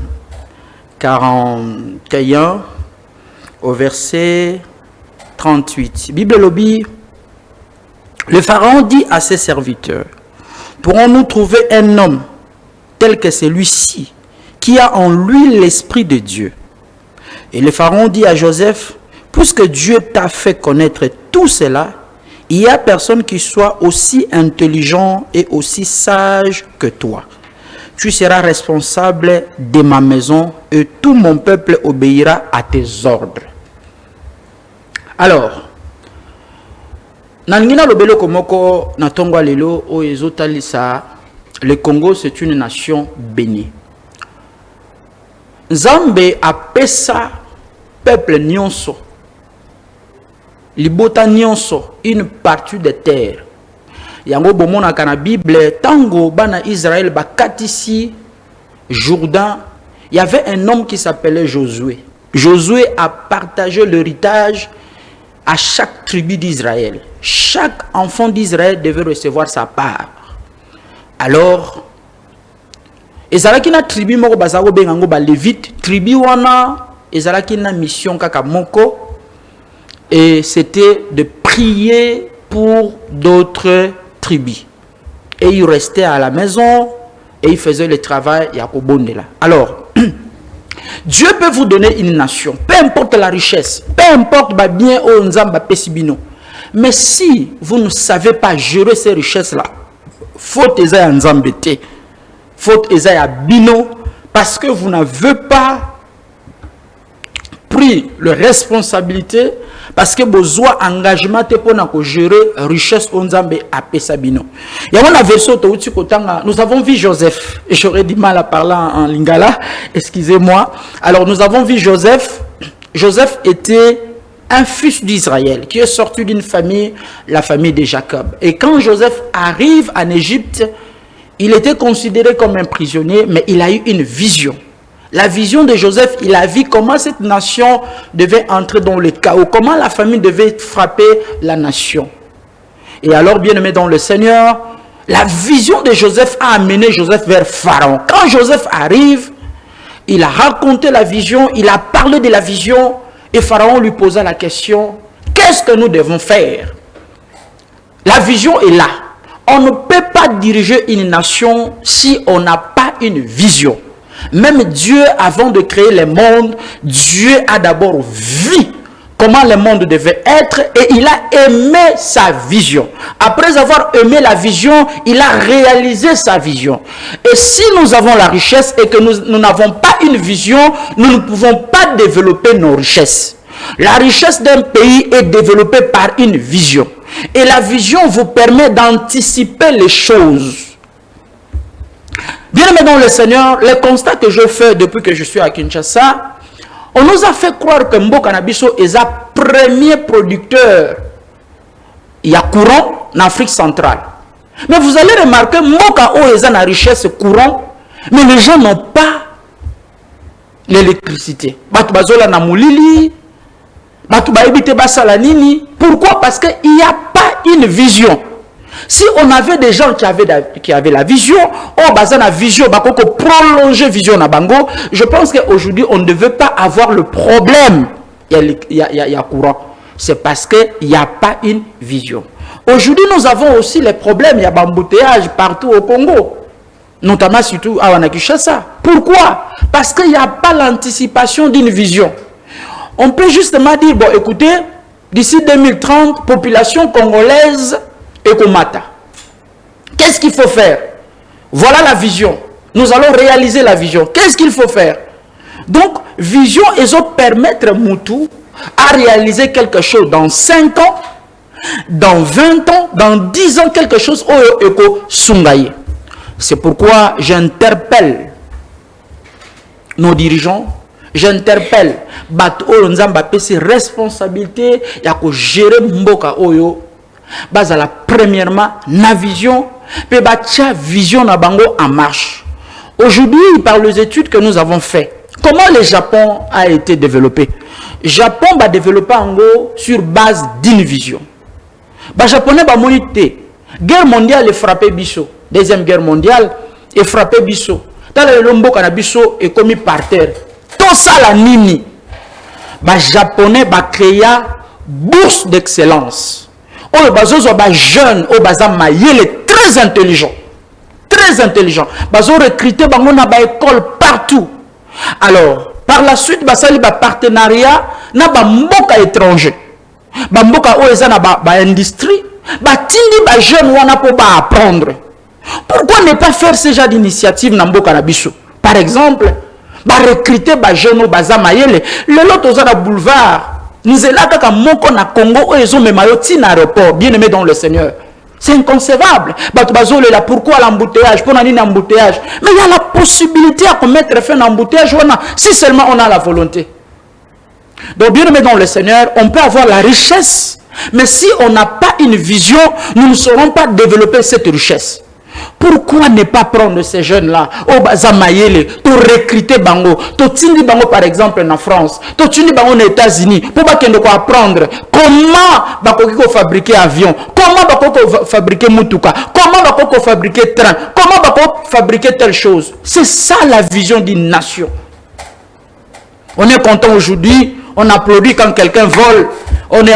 41 au verset 38. Bible lobi, le pharaon dit à ses serviteurs: pourrons-nous trouver un homme tel que celui-ci qui a en lui l'esprit de Dieu? Et le pharaon dit à Joseph: puisque Dieu t'a fait connaître tout cela, il n'y a personne qui soit aussi intelligent et aussi sage que toi. Tu seras responsable de ma maison et tout mon peuple obéira à tes ordres. Alors, Nangina lobelo komoko na tongwa lelo o ezotalisa, le Congo c'est une nation bénie. Nzambe apesa peuple nyonso, libota nyonso, une partie de terre. Yango bomona kana Bible, tango bana Israël bakatisi Jourdain, il y avait un homme qui s'appelait Josué. Josué a partagé l'héritage à chaque tribu d'Israël. Chaque enfant d'Israël devait recevoir sa part. Alors, ezalaki na tribu moko bazako bengango ba Lévite, tribu wana ezalaki na mission kaka moko, et c'était de prier pour d'autres tribus. Et ils restaient à la maison et ils faisaient le travail yakobondela. Alors, Dieu peut vous donner une nation, peu importe la richesse, peu importe ba bien o nzamba pesibino. Mais si vous ne savez pas gérer ces richesses-là, faute eza nzambete, faute eza bino, parce que vous n'avez pas pris la responsabilité, parce que besoin engagement te pona ko gérer richesse onzambe a pesabino. Il y a une version nous avons vu Joseph, et j'aurais du mal à parler en lingala, excusez-moi. Alors nous avons vu Joseph. Joseph était un fils d'Israël qui est sorti d'une famille, la famille de Jacob. Et quand Joseph arrive en Égypte, il était considéré comme un prisonnier, mais il a eu une vision. La vision de Joseph, il a vu comment cette nation devait entrer dans le chaos, comment la famille devait frapper la nation. Et alors, bien aimé dans le Seigneur, la vision de Joseph a amené Joseph vers Pharaon. Quand Joseph arrive, il a raconté la vision, il a parlé de la vision, et Pharaon lui posa la question: qu'est-ce que nous devons faire? La vision est là. On ne peut pas diriger une nation si on n'a pas une vision. Même Dieu, avant de créer le monde, Dieu a d'abord vu comment le monde devait être et il a aimé sa vision. Après avoir aimé la vision, il a réalisé sa vision. Et si nous avons la richesse et que nous n'avons pas une vision, nous ne pouvons pas développer nos richesses. La richesse d'un pays est développée par une vision. Et la vision vous permet d'anticiper les choses. Bien aimé dans le Seigneur, le constat que je fais depuis que je suis à Kinshasa, on nous a fait croire que Mboka Nabiso est le premier producteur. Il y a courant en Afrique centrale. Mais vous allez remarquer, Mboka O est la richesse courant, mais les gens n'ont pas l'électricité. Batubazola na mulili, batubaibite basalanini. Pourquoi? Parce qu'il n'y a pas une vision. Si on avait des gens qui avaient la vision, oh bazan la vision, prolonger vision na bango, je pense qu'aujourd'hui on ne devait pas avoir le problème il y a courant. C'est parce qu'il n'y a pas une vision. Aujourd'hui, nous avons aussi les problèmes. Il y a embouteillage partout au Congo. Notamment surtout à Wanakishasa. Pourquoi? Parce qu'il n'y a pas l'anticipation d'une vision. On peut justement dire, bon, écoutez, d'ici 2030, population congolaise Ekomata. Qu'est-ce qu'il faut faire? Voilà la vision. Nous allons réaliser la vision. Qu'est-ce qu'il faut faire? Donc, vision, ils ont permettre Moutou à réaliser quelque chose dans 5 ans, dans 20 ans, dans 10 ans, quelque chose au Eko Sungaye. C'est pourquoi j'interpelle nos dirigeants, j'interpelle Bato Nzamba PC responsabilité ya ko gérer mboka oyo bazala premièrement na vision pe batia vision na bango en marche. Aujourd'hui, par les études que nous avons fait, comment le Japon a été développé? Japon va développer en gros sur base d'une vision. Les Japonais va moniter. Guerre mondiale est frappée biso. Deuxième guerre mondiale est frappée biso. Dans le lombo canabiso est commis par terre. Tout ça la nini. Les Japonais va créer bourse d'excellence. Les bazozo ba jeunes, les bazam mayele très intelligents. Très intelligents. Bazo recruter bango na ba école partout. Alors, par la suite, basali ba partenariat na ba mboka étranger. Ba mboka oeza na ba industrie, ba tindi ba jeune wana po ba apprendre. Pourquoi ne pas faire ce genre d'initiative na mboka na biso? Par exemple, ba recruter ba jeune o baza mayele, le lot oza na boulevard, nzela kaka moko na Congo oezo memayo tina aéroport, bien aimé dans le Seigneur. C'est inconcevable. Pourquoi l'embouteillage? Pour un embouteillage. Mais il y a la possibilité à commettre fin d'embouteillage si seulement on a la volonté. Donc, bien aimé dans le Seigneur, on peut avoir la richesse, mais si on n'a pas une vision, nous ne saurons pas développer cette richesse. Pourquoi ne pas prendre ces jeunes-là au Bazamayele, pour recruter Bango, pour tindi Bango par exemple en France, pour tindi Bango aux États-Unis, pour apprendre comment fabriquer avion, comment fabriquer mutuka, comment fabriquer train, comment fabriquer telle chose. C'est ça la vision d'une nation. On est content aujourd'hui, on applaudit quand quelqu'un vole. On est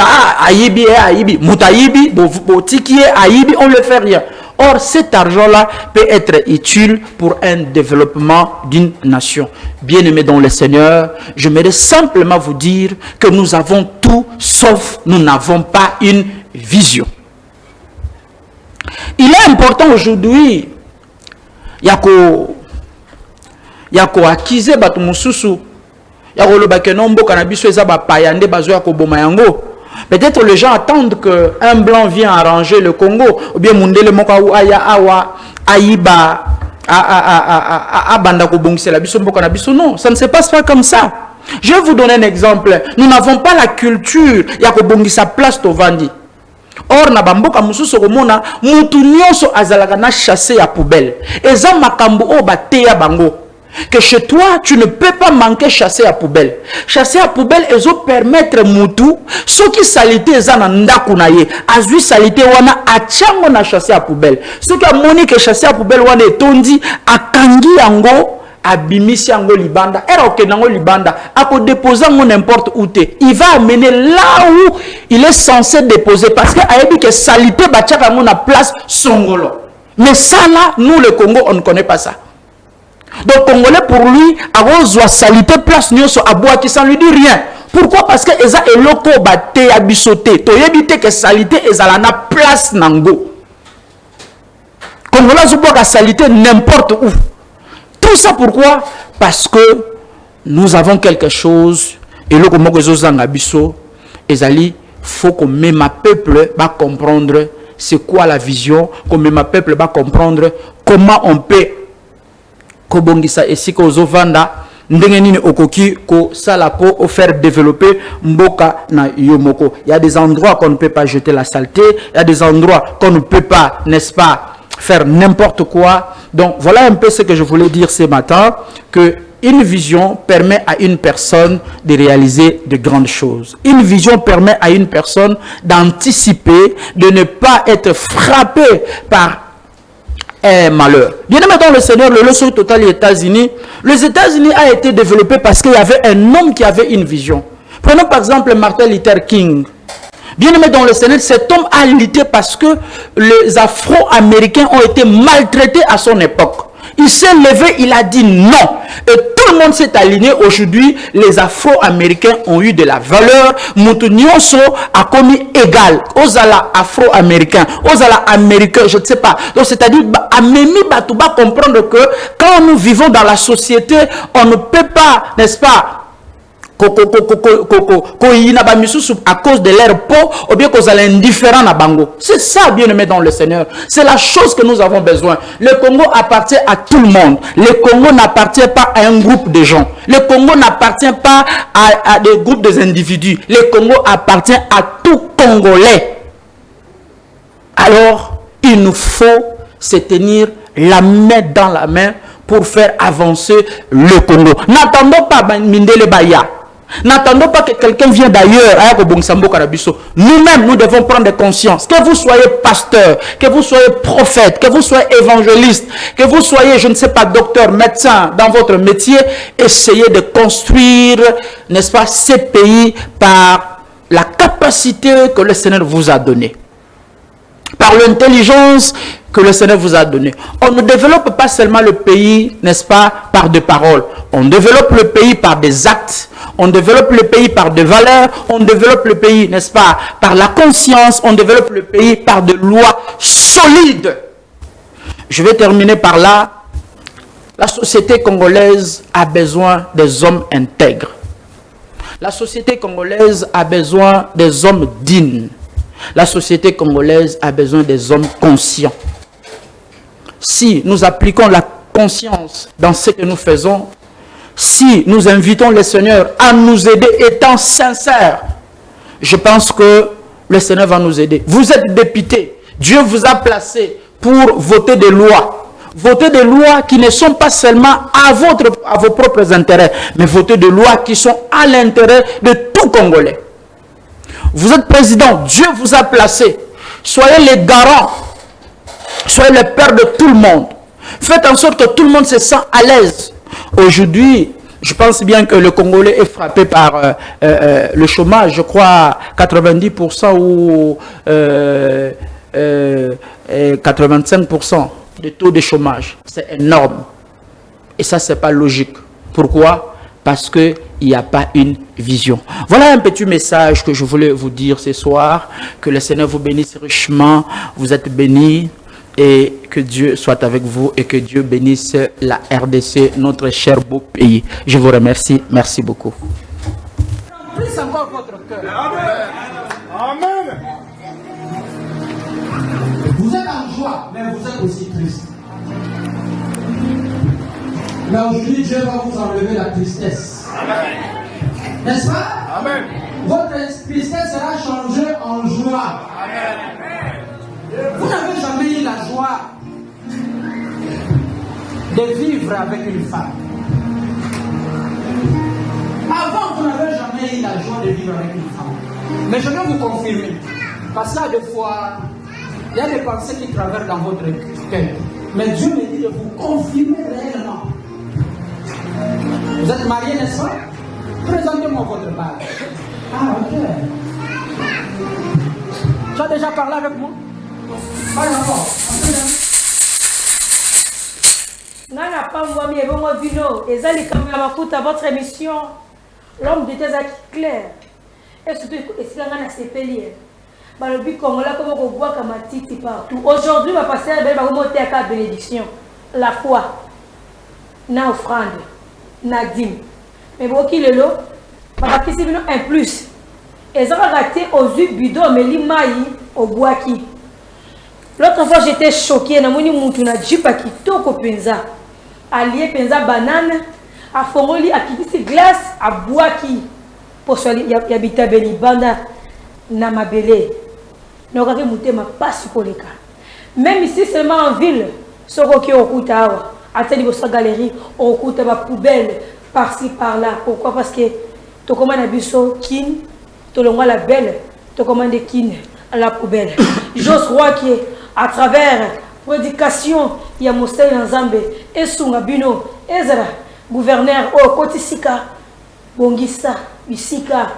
Aïbi et Aïbi, Moutaïbi, Botiki et Aïbi, on ne le fait rien. Or, cet argent-là peut être utile pour un développement d'une nation. Bien-aimés dans le Seigneur, j'aimerais simplement vous dire que nous avons tout, sauf nous n'avons pas une vision. Il est important aujourd'hui, yako akize batu mususu, yako lo bakenombo kanabiso eza ba payande bazo yako bomayango. Peut-être les gens attendent qu'un blanc vienne arranger le Congo, ou bien Mundele Moka ou Aya Awa Aïba Abandako Bongse la biso mboka na biso. Non, ça ne se passe pas comme ça. Je vais vous donner un exemple. Nous n'avons pas la culture Yako Bongisa place Tovandi. Or na bamboka mususu komona mutu nyonso azalaka na chasser ya poubelle. Eza makambo o bateya bango. Que chez toi, tu ne peux pas manquer chasser à poubelle. Chasser à poubelle, ils ont permettre moutou, ceux qui salité ils en ndakunaye, azui salité wana achango na chasser à poubelle. Ceux qui a moni que chasser à poubelle wana etondi akangi yango abimisi yango libanda, era okenango libanda, ako déposer yango n'importe où te. Il va amener là où il est censé déposer parce que ayebi que salité bachaka yango na place songolo. Mais ça là, nous le Congo, on ne connaît pas ça. Donc, Congolais, pour lui, a salité place nyoso aboua qui ça lui dit rien. Pourquoi? Parce que eza eloko bate abisote. To yebite que salité ezala na place nango. Congolais zuboka salité n'importe où. Tout ça pourquoi? Parce que nous avons quelque chose et le comment que zanga biso ezali faut que même peuple va comprendre c'est quoi la vision, que même peuple va comprendre comment on peut kobongisa esiko ozovanda ndenge nini okoki ko salako o faire développer mboka na yomoko. Il y a des endroits qu'on ne peut pas jeter la saleté, il y a des endroits qu'on ne peut pas, n'est-ce pas, faire n'importe quoi. Donc voilà un peu ce que je voulais dire ce matin, que une vision permet à une personne de réaliser de grandes choses. Une vision permet à une personne d'anticiper, de ne pas être frappé par un malheur. Bien aimé dans le Seigneur, le leçon total des États-Unis. Les États-Unis a été développé parce qu'il y avait un homme qui avait une vision. Prenons par exemple Martin Luther King. Bien aimé dans le Seigneur, cet homme a lutté parce que les Afro-Américains ont été maltraités à son époque. Il s'est levé, il a dit non. Et tout le monde s'est aligné. Aujourd'hui, les Afro-Américains ont eu de la valeur. Moutounionso a commis égal aux Afro-Américains, aux Américains, je ne sais pas. Donc, c'est-à-dire, Amémi Batouba comprendre que quand nous vivons dans la société, on ne peut pas, n'est-ce pas, à cause de leur peau ou bien cause de l'indifférent à Bango. C'est ça, bien aimé dans le Seigneur. C'est la chose que nous avons besoin. Le Congo appartient à tout le monde. Le Congo n'appartient pas à un groupe de gens. Le Congo n'appartient pas à des groupes d'individus. Le Congo appartient à tout Congolais. Alors, il nous faut se tenir la main dans la main pour faire avancer le Congo. N'attendons pas Mindele Baya. N'attendons pas que quelqu'un vienne d'ailleurs. Nous-mêmes, nous devons prendre conscience. Que vous soyez pasteur, que vous soyez prophète, que vous soyez évangéliste, que vous soyez, je ne sais pas, docteur, médecin dans votre métier, essayez de construire, n'est-ce pas, ces pays par la capacité que le Seigneur vous a donnée. Par l'intelligence que le Seigneur vous a donnée. On ne développe pas seulement le pays, n'est-ce pas, par des paroles. On développe le pays par des actes. On développe le pays par des valeurs. On développe le pays, n'est-ce pas, par la conscience. On développe le pays par des lois solides. Je vais terminer par là. La société congolaise a besoin des hommes intègres. La société congolaise a besoin des hommes dignes. La société congolaise a besoin des hommes conscients. Si nous appliquons la conscience dans ce que nous faisons, si nous invitons le Seigneur à nous aider étant sincères, je pense que le Seigneur va nous aider. Vous êtes député, Dieu vous a placé pour voter des lois. Voter des lois qui ne sont pas seulement à vos propres intérêts, mais voter des lois qui sont à l'intérêt de tout Congolais. Vous êtes président, Dieu vous a placé. Soyez les garants, soyez le père de tout le monde. Faites en sorte que tout le monde se sent à l'aise. Aujourd'hui, je pense bien que le Congolais est frappé par le chômage, je crois 90% ou 85% de taux de chômage. C'est énorme. Et ça, c'est pas logique. Pourquoi ? Parce qu'il n'y a pas une vision. Voilà un petit message que je voulais vous dire ce soir. Que le Seigneur vous bénisse richement. Vous êtes bénis. Et que Dieu soit avec vous. Et que Dieu bénisse la RDC, notre cher beau pays. Je vous remercie. Merci beaucoup. Plus encore votre cœur. Amen. Vous êtes en joie, mais vous êtes aussi triste. Mais aujourd'hui, Dieu va vous enlever la tristesse. Amen. N'est-ce pas? Amen. Votre tristesse sera changée en joie. Amen. Vous n'avez jamais eu la joie de vivre avec une femme. Avant, vous n'avez jamais eu la joie de vivre avec une femme. Mais je vais vous confirmer. Parce que des fois, il y a des pensées qui traversent dans votre cœur. Mais Dieu me dit de vous confirmer réellement. Vous êtes marié, n'est-ce pas? Présentez-moi votre bague. Ah, ok. Tu as déjà parlé avec moi? Pas encore. Nana Pamwami et Bongo Vino, et Zali Kamamakuta, votre émission, l'homme de tes actes clairs. Et surtout, est-ce qu'il y a un CPLI? Le but congolais, comme on voit comme un titi partout. Aujourd'hui, on va passer à la bénédiction. La foi, na offrande, na dîme. Mais bon, qui est là? Parce que c'est un plus. Et ça va rater aux yeux bidon, mais l'imai au bois qui. L'autre fois, j'étais choquée. Na moni moutou na jipa qui toko penza. Allié penza banane. A fongoli a kiti glace a bois qui. Pour ça, il y a bitabeli banda na mabele. Donc, on ma passe pour les cas. Même ici, seulement en ville, ce qui est au Koutawa, à telle galerie, au Koutawa poubelle, par-ci, par-là. Pourquoi? Parce que tu commandes un biseau, kin, tu l'envoies la belle, tu commandes kin à la poubelle. J'ose croire qu'à travers prédication, il y a Moussé Nzambe, et Sungabino, Ezra, gouverneur, au Kotisika, Bongissa, Bisika,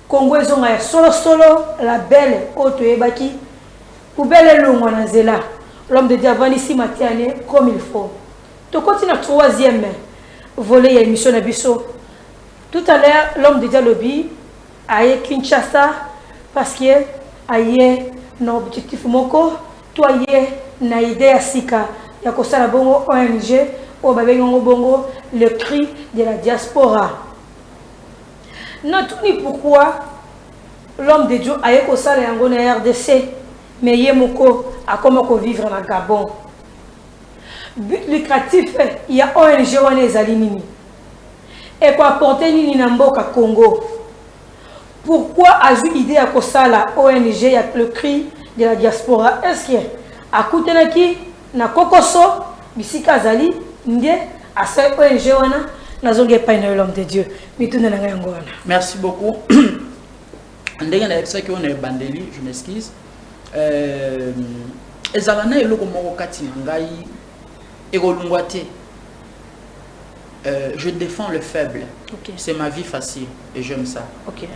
Congo ezonga solo la belle auto ebaki poubelle longo na zela l'homme de Dieu ici Matiane comme il faut. To continue na troisième volet ya émission na biso. Tout à l'heure l'homme de Dieu lobi aye Kinshasa parce que aye na objectif moko toi aye na idée ya sika ya kosala bongo ONG o babengo bongo le cri de la diaspora. Non tout ni pourquoi l'homme de Dieu aye kosala yango na RDC mais yemoko a comment vivre na Gabon. But lucratif il y a ONG wana ezali nini et quoi apporter nini na mboka Congo. Pourquoi a eu l'idée à kosala ONG ya le cri de la diaspora? Est-ce que a kutenaki na kokoso bisika zali ndie a sa ONG wana nazonge pa na l'homme de Dieu mituna na ngango wana. Merci beaucoup. Ndenge na ça qui on est bandeli, je m'excuse. Ezalana eloko moko kati ngai ekolungwate. Je défends le faible. Okay. C'est ma vie facile et j'aime ça. OK.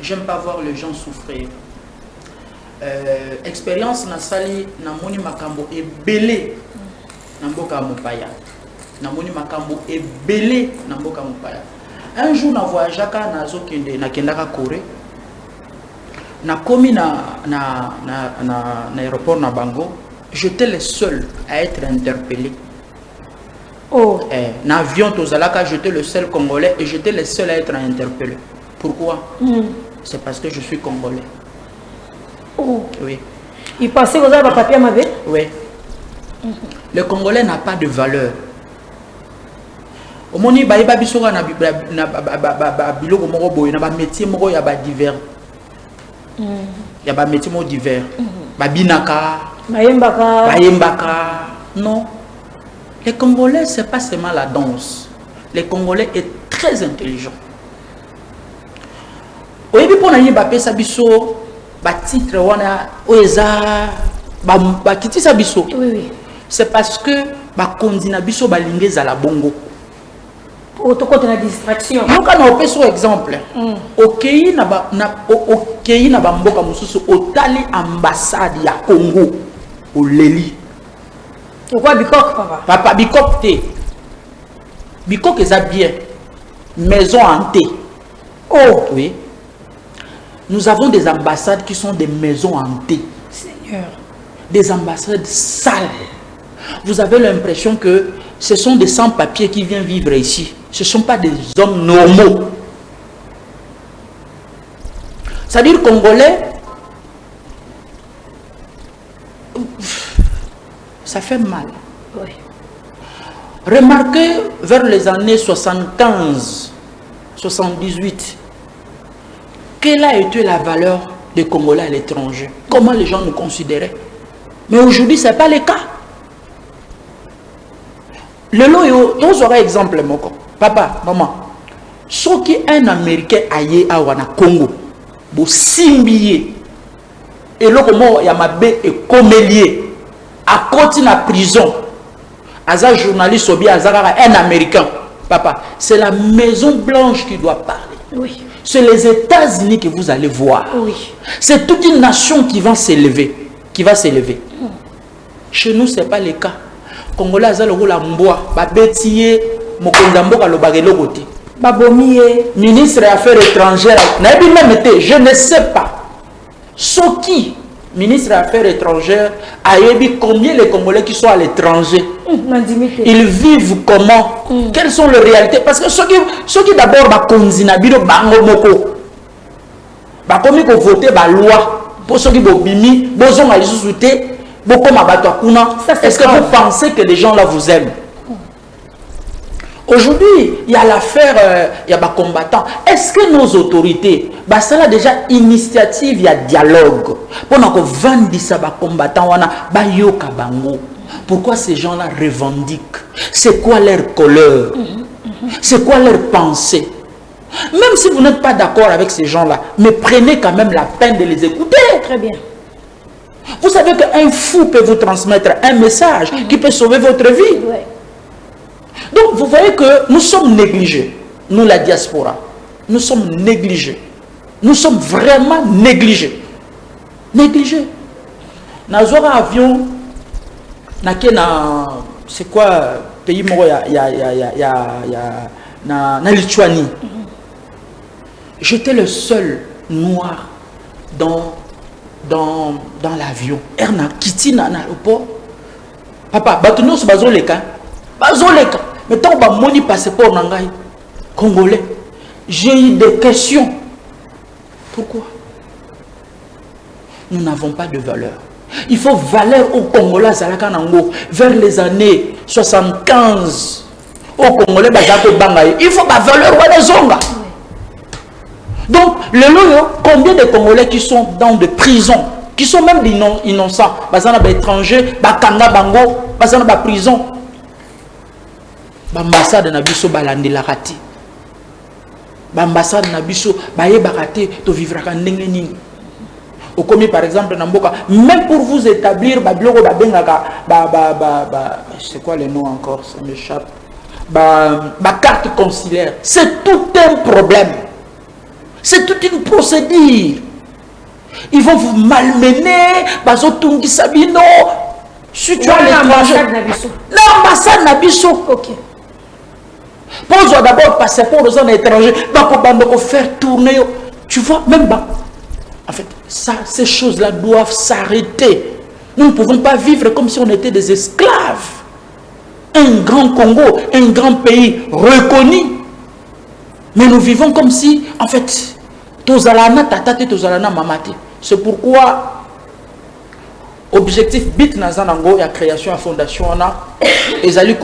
J'aime pas voir les gens souffrir. Expérience na sali na moni makambo ebele na mboka mopaya. Na moni makambo ebele na mboka mopaya. Un jour na voyageaka na zokende na kendaka Corée. Na komi na aéroport na bango, j'étais le seul à être interpellé. Oh. Dans l'avion, j'étais le seul Congolais et j'étais le seul à être interpellé. Pourquoi? C'est parce que je suis Congolais. Oh. Oui. Il pensait que vous avez un papier à ma vie? Oui. Le Congolais n'a pas de valeur. Au moment où il y a des métiers divers. Il y a des métiers divers. Babinaka. Bayembaka. Non. Les Congolais, ce n'est pas seulement la danse. Les Congolais sont très intelligents. Oui, pour nous, c'est parce que Biso balingé à la bongo. Auto côté la distraction. Donc on a un exemple. OK na bamboka mususu otali ambassade ya Congo au Leli. Pourquoi Bikok papa? Papa Bikok te. Bikok est bien. Maison hantée. Oh oui. Nous avons des ambassades qui sont des maisons hantées. Seigneur. Des ambassades sales. Vous avez l'impression que ce sont des sans-papiers qui viennent vivre ici. Ce ne sont pas des hommes normaux. C'est-à-dire Congolais, ça fait mal. Oui. Remarquez vers les années 75, 78, quelle a été la valeur des Congolais à l'étranger? Comment les gens nous considéraient? Mais aujourd'hui, ce n'est pas le cas. Le lot, vous aurez exemple, moko. Papa, maman, ce qui est un Américain aillé à Wana Congo, vous simbiez, et là, comment il y a ma bé et comélier, à côté de la prison, as un journaliste ou bien un Américain, papa, c'est la Maison Blanche qui doit parler. Oui. C'est les États-Unis que vous allez voir. Oui. C'est toute une nation qui va s'élever. Chez nous, ce n'est pas le cas. Congolais, ils ont la mboa, babetiye, mokondamboka lo bagelo côté. Babomiye. Ministre des Affaires étrangères, je ne sais pas. Soki, ministre des Affaires étrangères, a ébi combien les Congolais qui sont à l'étranger. Ils vivent comment? Quelles sont les réalités? Parce que ceux qui d'abord bakonzina bino bango moko. Bakomi ko voter ba loi pour ceux qui bobimi, bozonga lisusuté. Est-ce que vous pensez que les gens là vous aiment? Aujourd'hui, il y a l'affaire, il y a des combattants. Est-ce que nos autorités, ça a déjà initiative, il y a dialogue. Pendant que 20 combattants, pourquoi ces gens-là revendiquent? C'est quoi leur couleur? C'est quoi leur pensée? Même si vous n'êtes pas d'accord avec ces gens-là, mais prenez quand même la peine de les écouter. Très bien. Vous savez qu'un fou peut vous transmettre un message qui peut sauver votre vie. Ouais. Donc vous voyez que nous sommes négligés. Nous, la diaspora, nous sommes négligés. Nous sommes vraiment négligés. Négligés. Nazora avion, c'est quoi pays moro na Lituanie. J'étais le seul noir dans l'avion. Erna Kitty na l'aéroport. Papa, batuno se bazoleka. Bazoleka. Mais tant que moni passeport nangai congolais. J'ai eu des questions. Pourquoi? Nous n'avons pas de valeur. Il faut valeur au Congolais vers les années 75. Au Congolais, il faut la valeur au Zonga. Donc, combien de Congolais qui sont dans des prisons, qui sont même innocents, des étrangers, bakanga bango, des prisons, l'ambassade de Nabiso balandi la rati. L'ambassade de Nabiso baye barate to vivre à Nengening. Au commis par exemple, même pour vous établir, c'est quoi le nom encore, ça m'échappe, carte consulaire, c'est tout un problème. C'est toute une procédure. Ils vont vous malmener, si tu as l'ambassade Nabiso. Ok. Pose d'abord passeport aux gens étrangers, faire tourner. Tu vois, même bas. En fait, ces choses-là doivent s'arrêter. Nous ne pouvons pas vivre comme si on était des esclaves. Un grand Congo, un grand pays reconnu. Mais nous vivons comme si, en fait, tozalana tatate, tozalana mamate. C'est pourquoi, objectif bit nazanango, la création à fondation, on a, ils allaient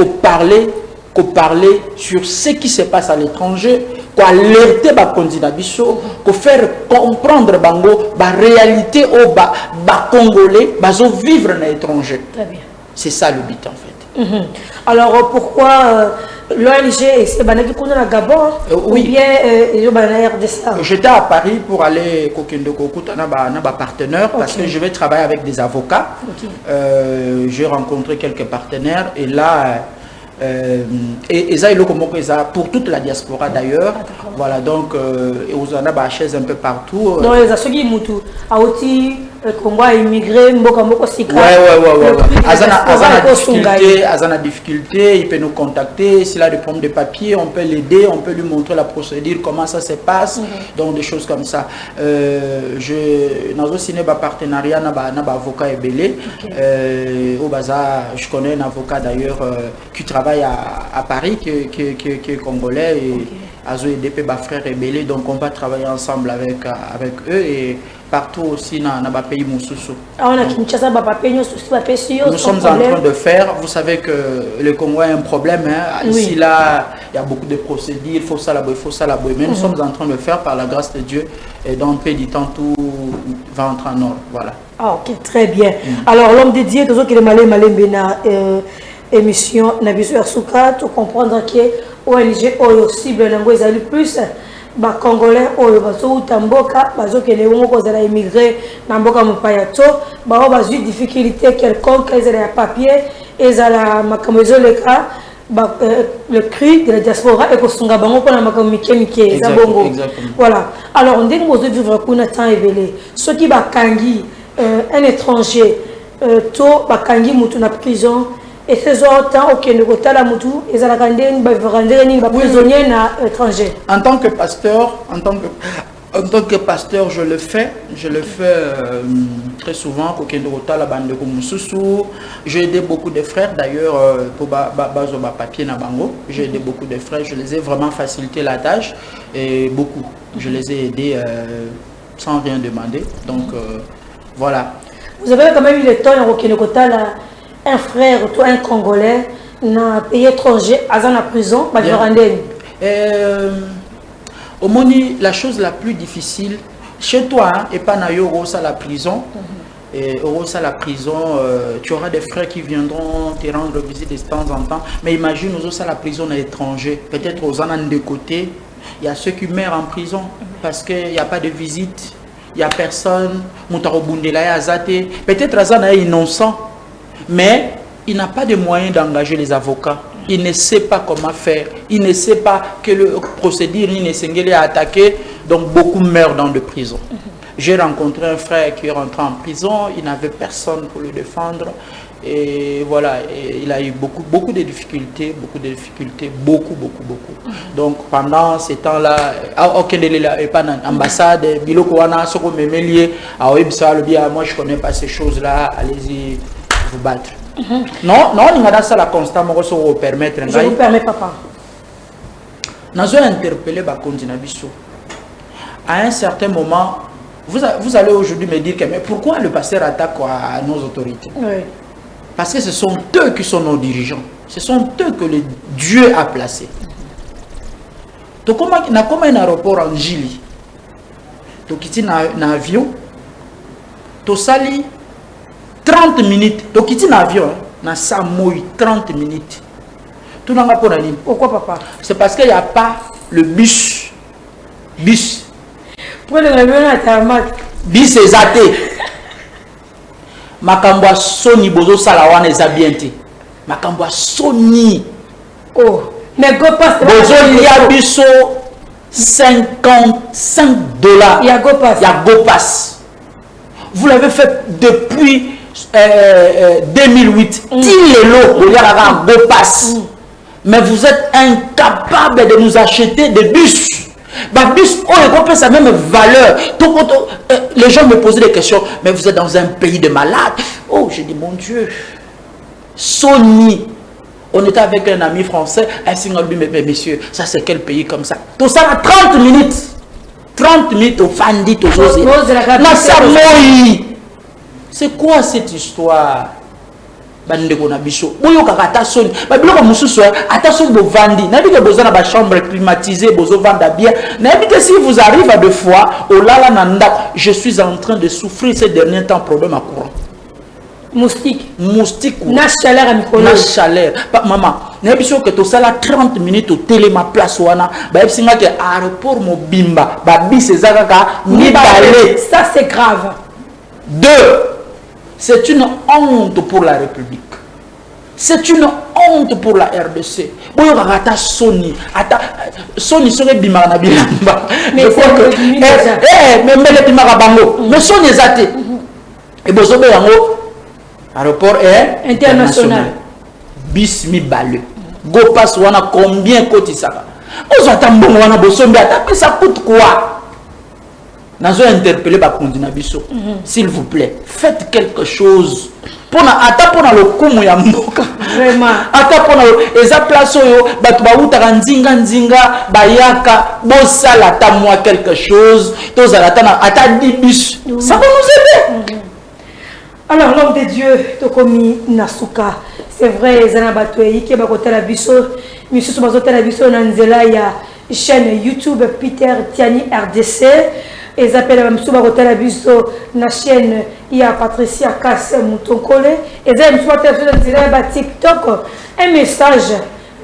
parler sur ce qui se passe à l'étranger, alerter les candidats, faire comprendre la réalité aux Congolais, vivre à l'étranger. C'est ça le but en fait. Alors pourquoi l'ONG c'est le Gabon ou bien RDC? J'étais à Paris pour aller à partenaire parce que je vais travailler avec des avocats. J'ai rencontré quelques partenaires et là et ça pour toute la diaspora d'ailleurs. Voilà, donc aux en a chaise un peu partout. Donc les ceux qui moutou a aussi Congo a immigré mboko sika. Azana difficulté, il peut nous contacter. S'il a des problèmes de papier, on peut l'aider, on peut lui montrer la procédure, comment ça se passe, donc des choses comme ça. Dans un cinéma partenariat n'a pas avocat ébélé. Au bazar, je connais un avocat d'ailleurs qui travaille à Paris, qui est congolais et Azo EDP frère ébélé, donc on va travailler ensemble avec eux et partout aussi dans le pays Moussoussou. Nous sommes en train de faire, vous savez que le Congo a un problème, hein. Ici là, il y a beaucoup de procédures, il faut ça là-bas, mais nous sommes en train de faire par la grâce de Dieu et dans le pays du temps tout va entrer en ordre, voilà. Ah ok, très bien. Alors l'homme de Dieu, toujours qu'il est malé émission Nabiso Yasuka, tu comprendre que ONG Oyo cible nango ezali plus ba congolais oyo bazo utamboka bazo kele wongo kozala immigré na mboka mopaya to ba bazo difficulté quelconque ezala ya papier ezala makambo ezoleka le cri de la diaspora et kosunga bango pona makambo mike eza bongo. Voilà. Alors on dit que vous vivre kuna temps évelé ceux qui bakangi un étranger to bakangi mutu na prison. Et ces autres, ok, nous avons la moutou, ils ont des prisonniers étrangers. En tant que pasteur, je le fais très souvent. J'ai aidé beaucoup de frères d'ailleurs pour papier na bango. J'ai aidé beaucoup de frères, je les ai vraiment facilité la tâche et beaucoup. Je les ai aidés sans rien demander. Donc voilà. Vous avez quand même eu le temps un frère ou un Congolais dans un pays étranger, à la prison, au Moni, la chose la plus difficile, chez toi, et pas na à la prison, et à la prison, tu auras des frères qui viendront te rendre visite de temps en temps, mais imagine aux à la prison à l'étranger, peut-être aux anans de côté, il y a ceux qui meurent en prison parce qu'il n'y a pas de visite, il n'y a personne, peut-être Azana est innocent. Mais il n'a pas de moyens d'engager les avocats. il ne sait pas comment faire, il ne sait pas quelle procédure il ne s'engage à attaquer, donc beaucoup meurent dans de prison. J'ai rencontré un frère qui est rentré en prison, il n'avait personne pour le défendre, et voilà, et il a eu beaucoup de difficultés, beaucoup. Donc pendant ces temps-là, aucun n'est pas dans l'ambassade, moi je connais pas ces choses-là, allez-y vous battre. Non, il y a ça la constamment pour permettre. Je vous permets, papa. Nous avons interpellé Bakondi Nabiso. À un certain moment, vous allez aujourd'hui me dire que mais pourquoi le pasteur attaque à nos autorités? Oui. Parce que ce sont eux qui sont nos dirigeants. Ce sont eux que le Dieu a placés. Donc, comme un aéroport en Gili, tu quittes un avion, tu sali 30 minutes, tu quittes un avion, na Samoy 30 minutes. Tu n'as pas de. Pourquoi, papa? C'est parce qu'il n'y a pas le bus. Pour le avion à tarmac. Bus est zaté. Makambwa Sony bozo salawana ezabienti. Makambwa Sony. Oh, mais go pass. Bozo liabiso $55. Il y a go pass. Il y a go pass. Vous l'avez fait depuis 2008. Tilelo, il y a un go pass. Mais vous êtes incapable de nous acheter des bus. Bus, on peut sa même valeur. Les gens me posaient des questions, mais vous êtes dans un pays de malades. Oh, j'ai dit, mon Dieu. Sony. On était avec un ami français. Un signal lui, mais messieurs, ça c'est quel pays comme ça? Tout ça a 30 minutes. 30 minutes au Fandi, au Osé. C'est quoi cette histoire? Bandeko na biso boyo kakata soni ba biloko mususu ata so bo vandi na biko bozana ba chambre climatisée bozo vanda bien na biko si vous arrive à deux fois au lala nanda je suis en train de souffrir ces derniers temps problème à courant moustique na chaleur à micro na chaleur maman na biso que to sala 30 minutes au télé ma place wana ba singa que aéroport mobimba ba bis ezaka ka ni balé ça c'est grave. 2. C'est une honte pour la République. C'est une honte pour la RDC. Sony serait bimana bilamba. Mais je crois que mais les bimara bango. Mais Sony est athée. Et bozobe yango aéroport international. Bismi balle. Go pass wana combien coûte ça? Ozata mbongo wana bosombe ata ça coûte quoi? Nous avons interpellé Bakondi Nabiso. S'il vous plaît, faites quelque chose. Pour le kumu ya mboka. Vraiment. Ata pour eza place yo batu ba utaka nzinga nzinga bayaka bosala ta moi quelque chose. Tozala ta na ata 10 bus. Ça va nous aider. Alors l'homme de Dieu Tokomi Nasuka. C'est vrai zana batu yiki ba kotela biso. Misusu bazotela biso na nzela ya chaîne YouTube Peter Tiani RDC. Ils appellent M. Barotel Abiso, la chaîne, il y a Patricia Kassé Moutonkole. Et ils ont TikTok, un message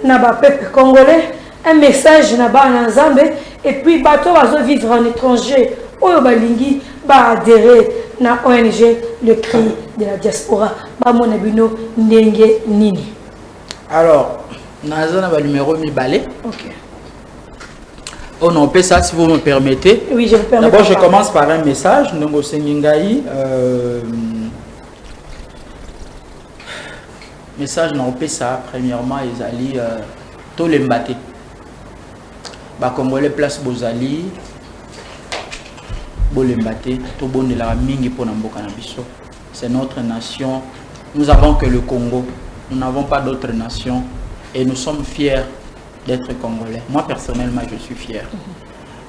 na ba peuple congolais, un message na ba Nzambe, et puis bateau va vivre en étranger, ou balingi ba adhérer na ONG le cri de la diaspora, ba monabino ndenge nini. Alors, Nazana ba numéro mi balé. OK. Oh non, on peut ça si vous me permettez. Oui, je vous permets. D'abord, je commence par un message. Ndongo Sengingai. Message non, on peut ça. Premièrement, ils allaient tous les mbaté. Bah, Congolais place Bozali. Bolembaté. Tout bon de la mingi pour Namboka Nabiso. C'est notre nation. Nous n'avons que le Congo. Nous n'avons pas d'autres nations. Et nous sommes fiers d'être congolais. Moi personnellement je suis fier.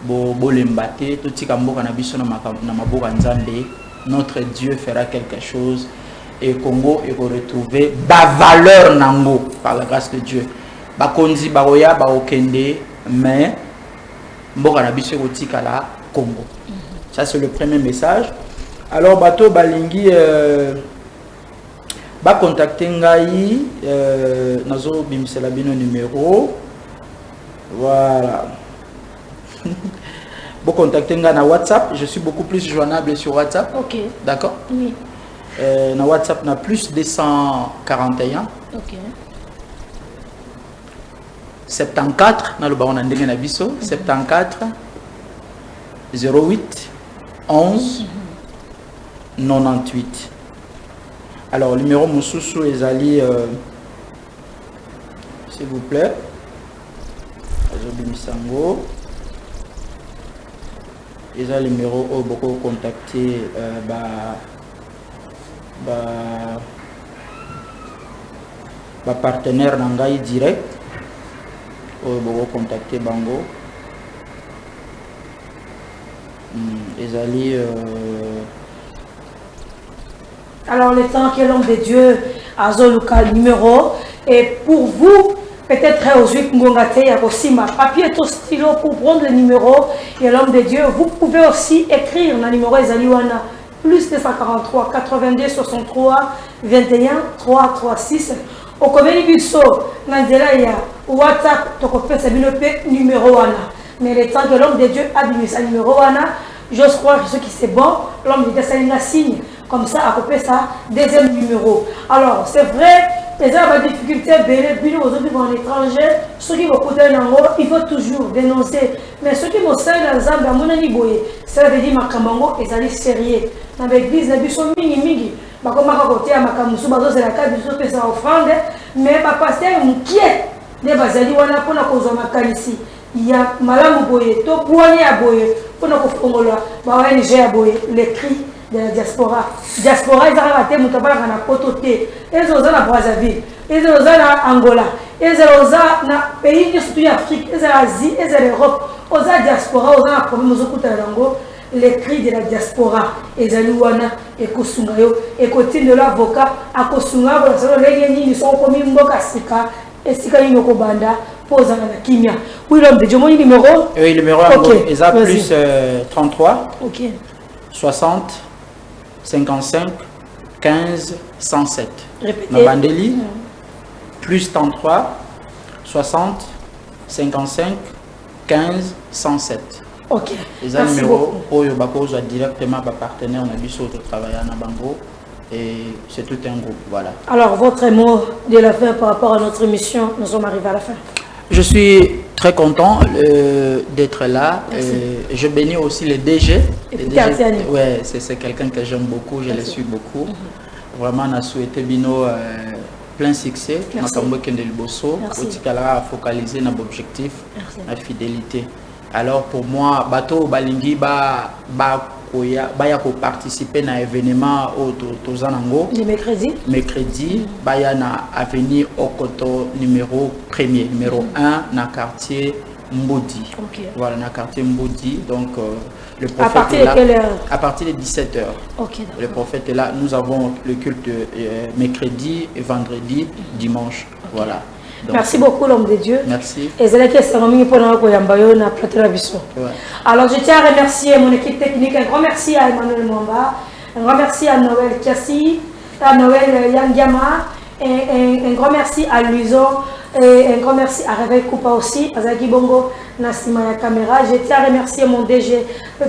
Bolembate, tout Kamboka na biso na maboka nzambe, notre Dieu fera quelque chose et Congo est retrouver ba valeur nango par la grâce de Dieu. Ba konzi ba oya ba okende mais mboka na biso kotika la Congo. Ça c'est le premier message. Alors bato balingi ba contacter ngai nazo bimisela bino numéro. Voilà. Vous contactez na WhatsApp, je suis beaucoup plus joignable sur WhatsApp. OK. D'accord? Oui. Na WhatsApp na plus 241. OK. 74 na loba on a ndenge na biso 74 08 11 98. Alors le numéro Moussousou ezali s'il vous plaît. Azobimisango. Ils ont le numéro où beaucoup contacter partenaire Nangai direct où beaucoup contacter Bango. Ils allaient alors le temps que l'homme de Dieu a le numéro et pour vous peut-être aux yeux Ngongate aussi ma papier et stylo pour prendre le numéro et l'homme de Dieu vous pouvez aussi écrire le numéro Ezaliwana plus 243 82 63 21 336 au commune biso nanzela ya WhatsApp to kopesa binope numéro wana mais le temps que l'homme de Dieu a mis sa numéro wana j'ose croire que ce qui c'est bon l'homme de Dieu ça une signe comme ça à copier ça deuxième numéro alors c'est vrai les gens ont des difficultés en étranger, ceux qui vont coûter il faut toujours dénoncer. Mais ceux qui vont salir dans Zambia, ça veut dire que ils allaient sérieux. Dans l'église, ils sont mingi. Comme côté à Makamusu, c'est la carte de faire sa offrande. Mais le pasteur est inquiet. Les bazali wana pour la cause de ici. Il y a malamu boye, to poigné à boye, pour la congola, ONG à boye, les cris de la diaspora. Diaspora, ils arrivent à terme, ils ont un pototé. Ils ont un Brazzaville, ils ont un Angola, ils ont un pays de surtout l'Afrique, ils ont l'Asie, ils ont l'Europe. Ils ont la diaspora, ils ont un problème, ils ont les cris de la diaspora. Ils ont l'Ouana, et Kosungayo, et côté de l'avocat, à Kosunga, ils sont commis Mbokasika, et Sikayo Kobanda. Pose à la Kimia. Oui, l'homme de Dieu, mon numéro. Oui, le numéro est à plus 33 60 55 15 107. Répétez. Nabandeli, plus 33 60 55 15 107. Ok. Les numéros pour directement par partenaire, on a vu sur le travail à Nabango. Et c'est tout un groupe, voilà. Alors, votre mot de la fin par rapport à notre émission, nous sommes arrivés à la fin. Je suis très content d'être là. Je bénis aussi les DG. Ouais, c'est quelqu'un que j'aime beaucoup, je le suis beaucoup. Vraiment, on a souhaité Bino plein succès. Merci. On a focalisé notre objectif, la fidélité. Alors pour moi, Bato Balingi pour participer à un événement au Tozanango. Le mercredi. Mercredi, baya na avenue Okoto numéro 1er, numéro 1 na quartier Mbodi. Okay. Voilà, na quartier Mbodi. Donc le prophète à partir est là. De quelle heure? À partir de 17h. Okay, le prophète est là. Nous avons le culte mercredi, et vendredi, dimanche. Okay. Voilà. Donc, merci beaucoup l'homme de Dieu. Merci. Et c'est là que c'est pour alors je tiens à remercier mon équipe technique. Un grand merci à Emmanuel Mwamba. Un grand merci à Noël Kiasi, à Noël Yangiama. Un grand merci à Luison. Et un grand merci à Réveil Koupa aussi. À Zaki Bongo, Nassima la caméra. Je tiens à remercier mon DG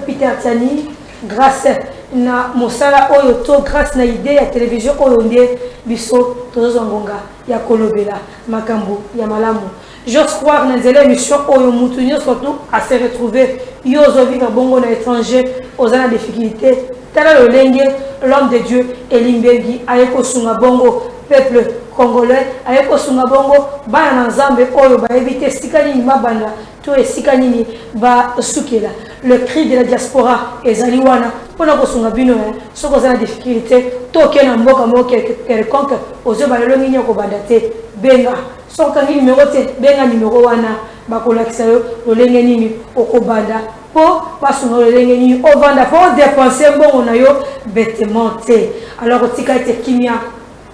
Peter Tiani. Grâce na mosala oyo grâce na idée ya télévision oyo ndie biso tozongonga ya kolobela makambo ya malamu. J'ose croire na nzela émission oyo mutu surtout à se retrouver yozo vivre bongo na étranger aux ana difficulté tala lolenge l'homme de Dieu Elimbengi ayeko sunga bongo peuple congolais ayeko sunga bongo bana na Nzambe oyo ba éviter sikani mabanda to esika nini ba sukela. Le cri de la diaspora ezaliwana pona kosunga bino soko za difficulté toke na mboka moke quelconque ozo balelo nginyo ko bandate benga soka ngi numéro te benga numéro wana bakolakisa yo lolenge nini okobanda po basunga lolenge nini ovanda po dépenser bongo na yo bêtement te alors tika ete kimia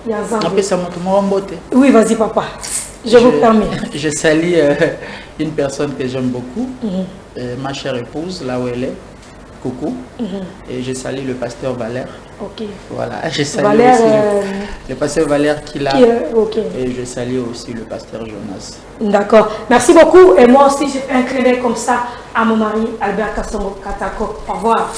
ya Nzambe. Apesa moto mbote. Oui, vas-y papa. Je vous permets. Je salue une personne que j'aime beaucoup, ma chère épouse, là où elle est, coucou. Et je salue le pasteur Valère. Ok. Voilà, je salue Valère, aussi le pasteur Valère qui l'a. Ok. Et je salue aussi le pasteur Jonas. D'accord. Merci beaucoup. Et moi aussi, je fais un clin d'œil comme ça à mon mari, Albert Kassongo Katako. Au revoir.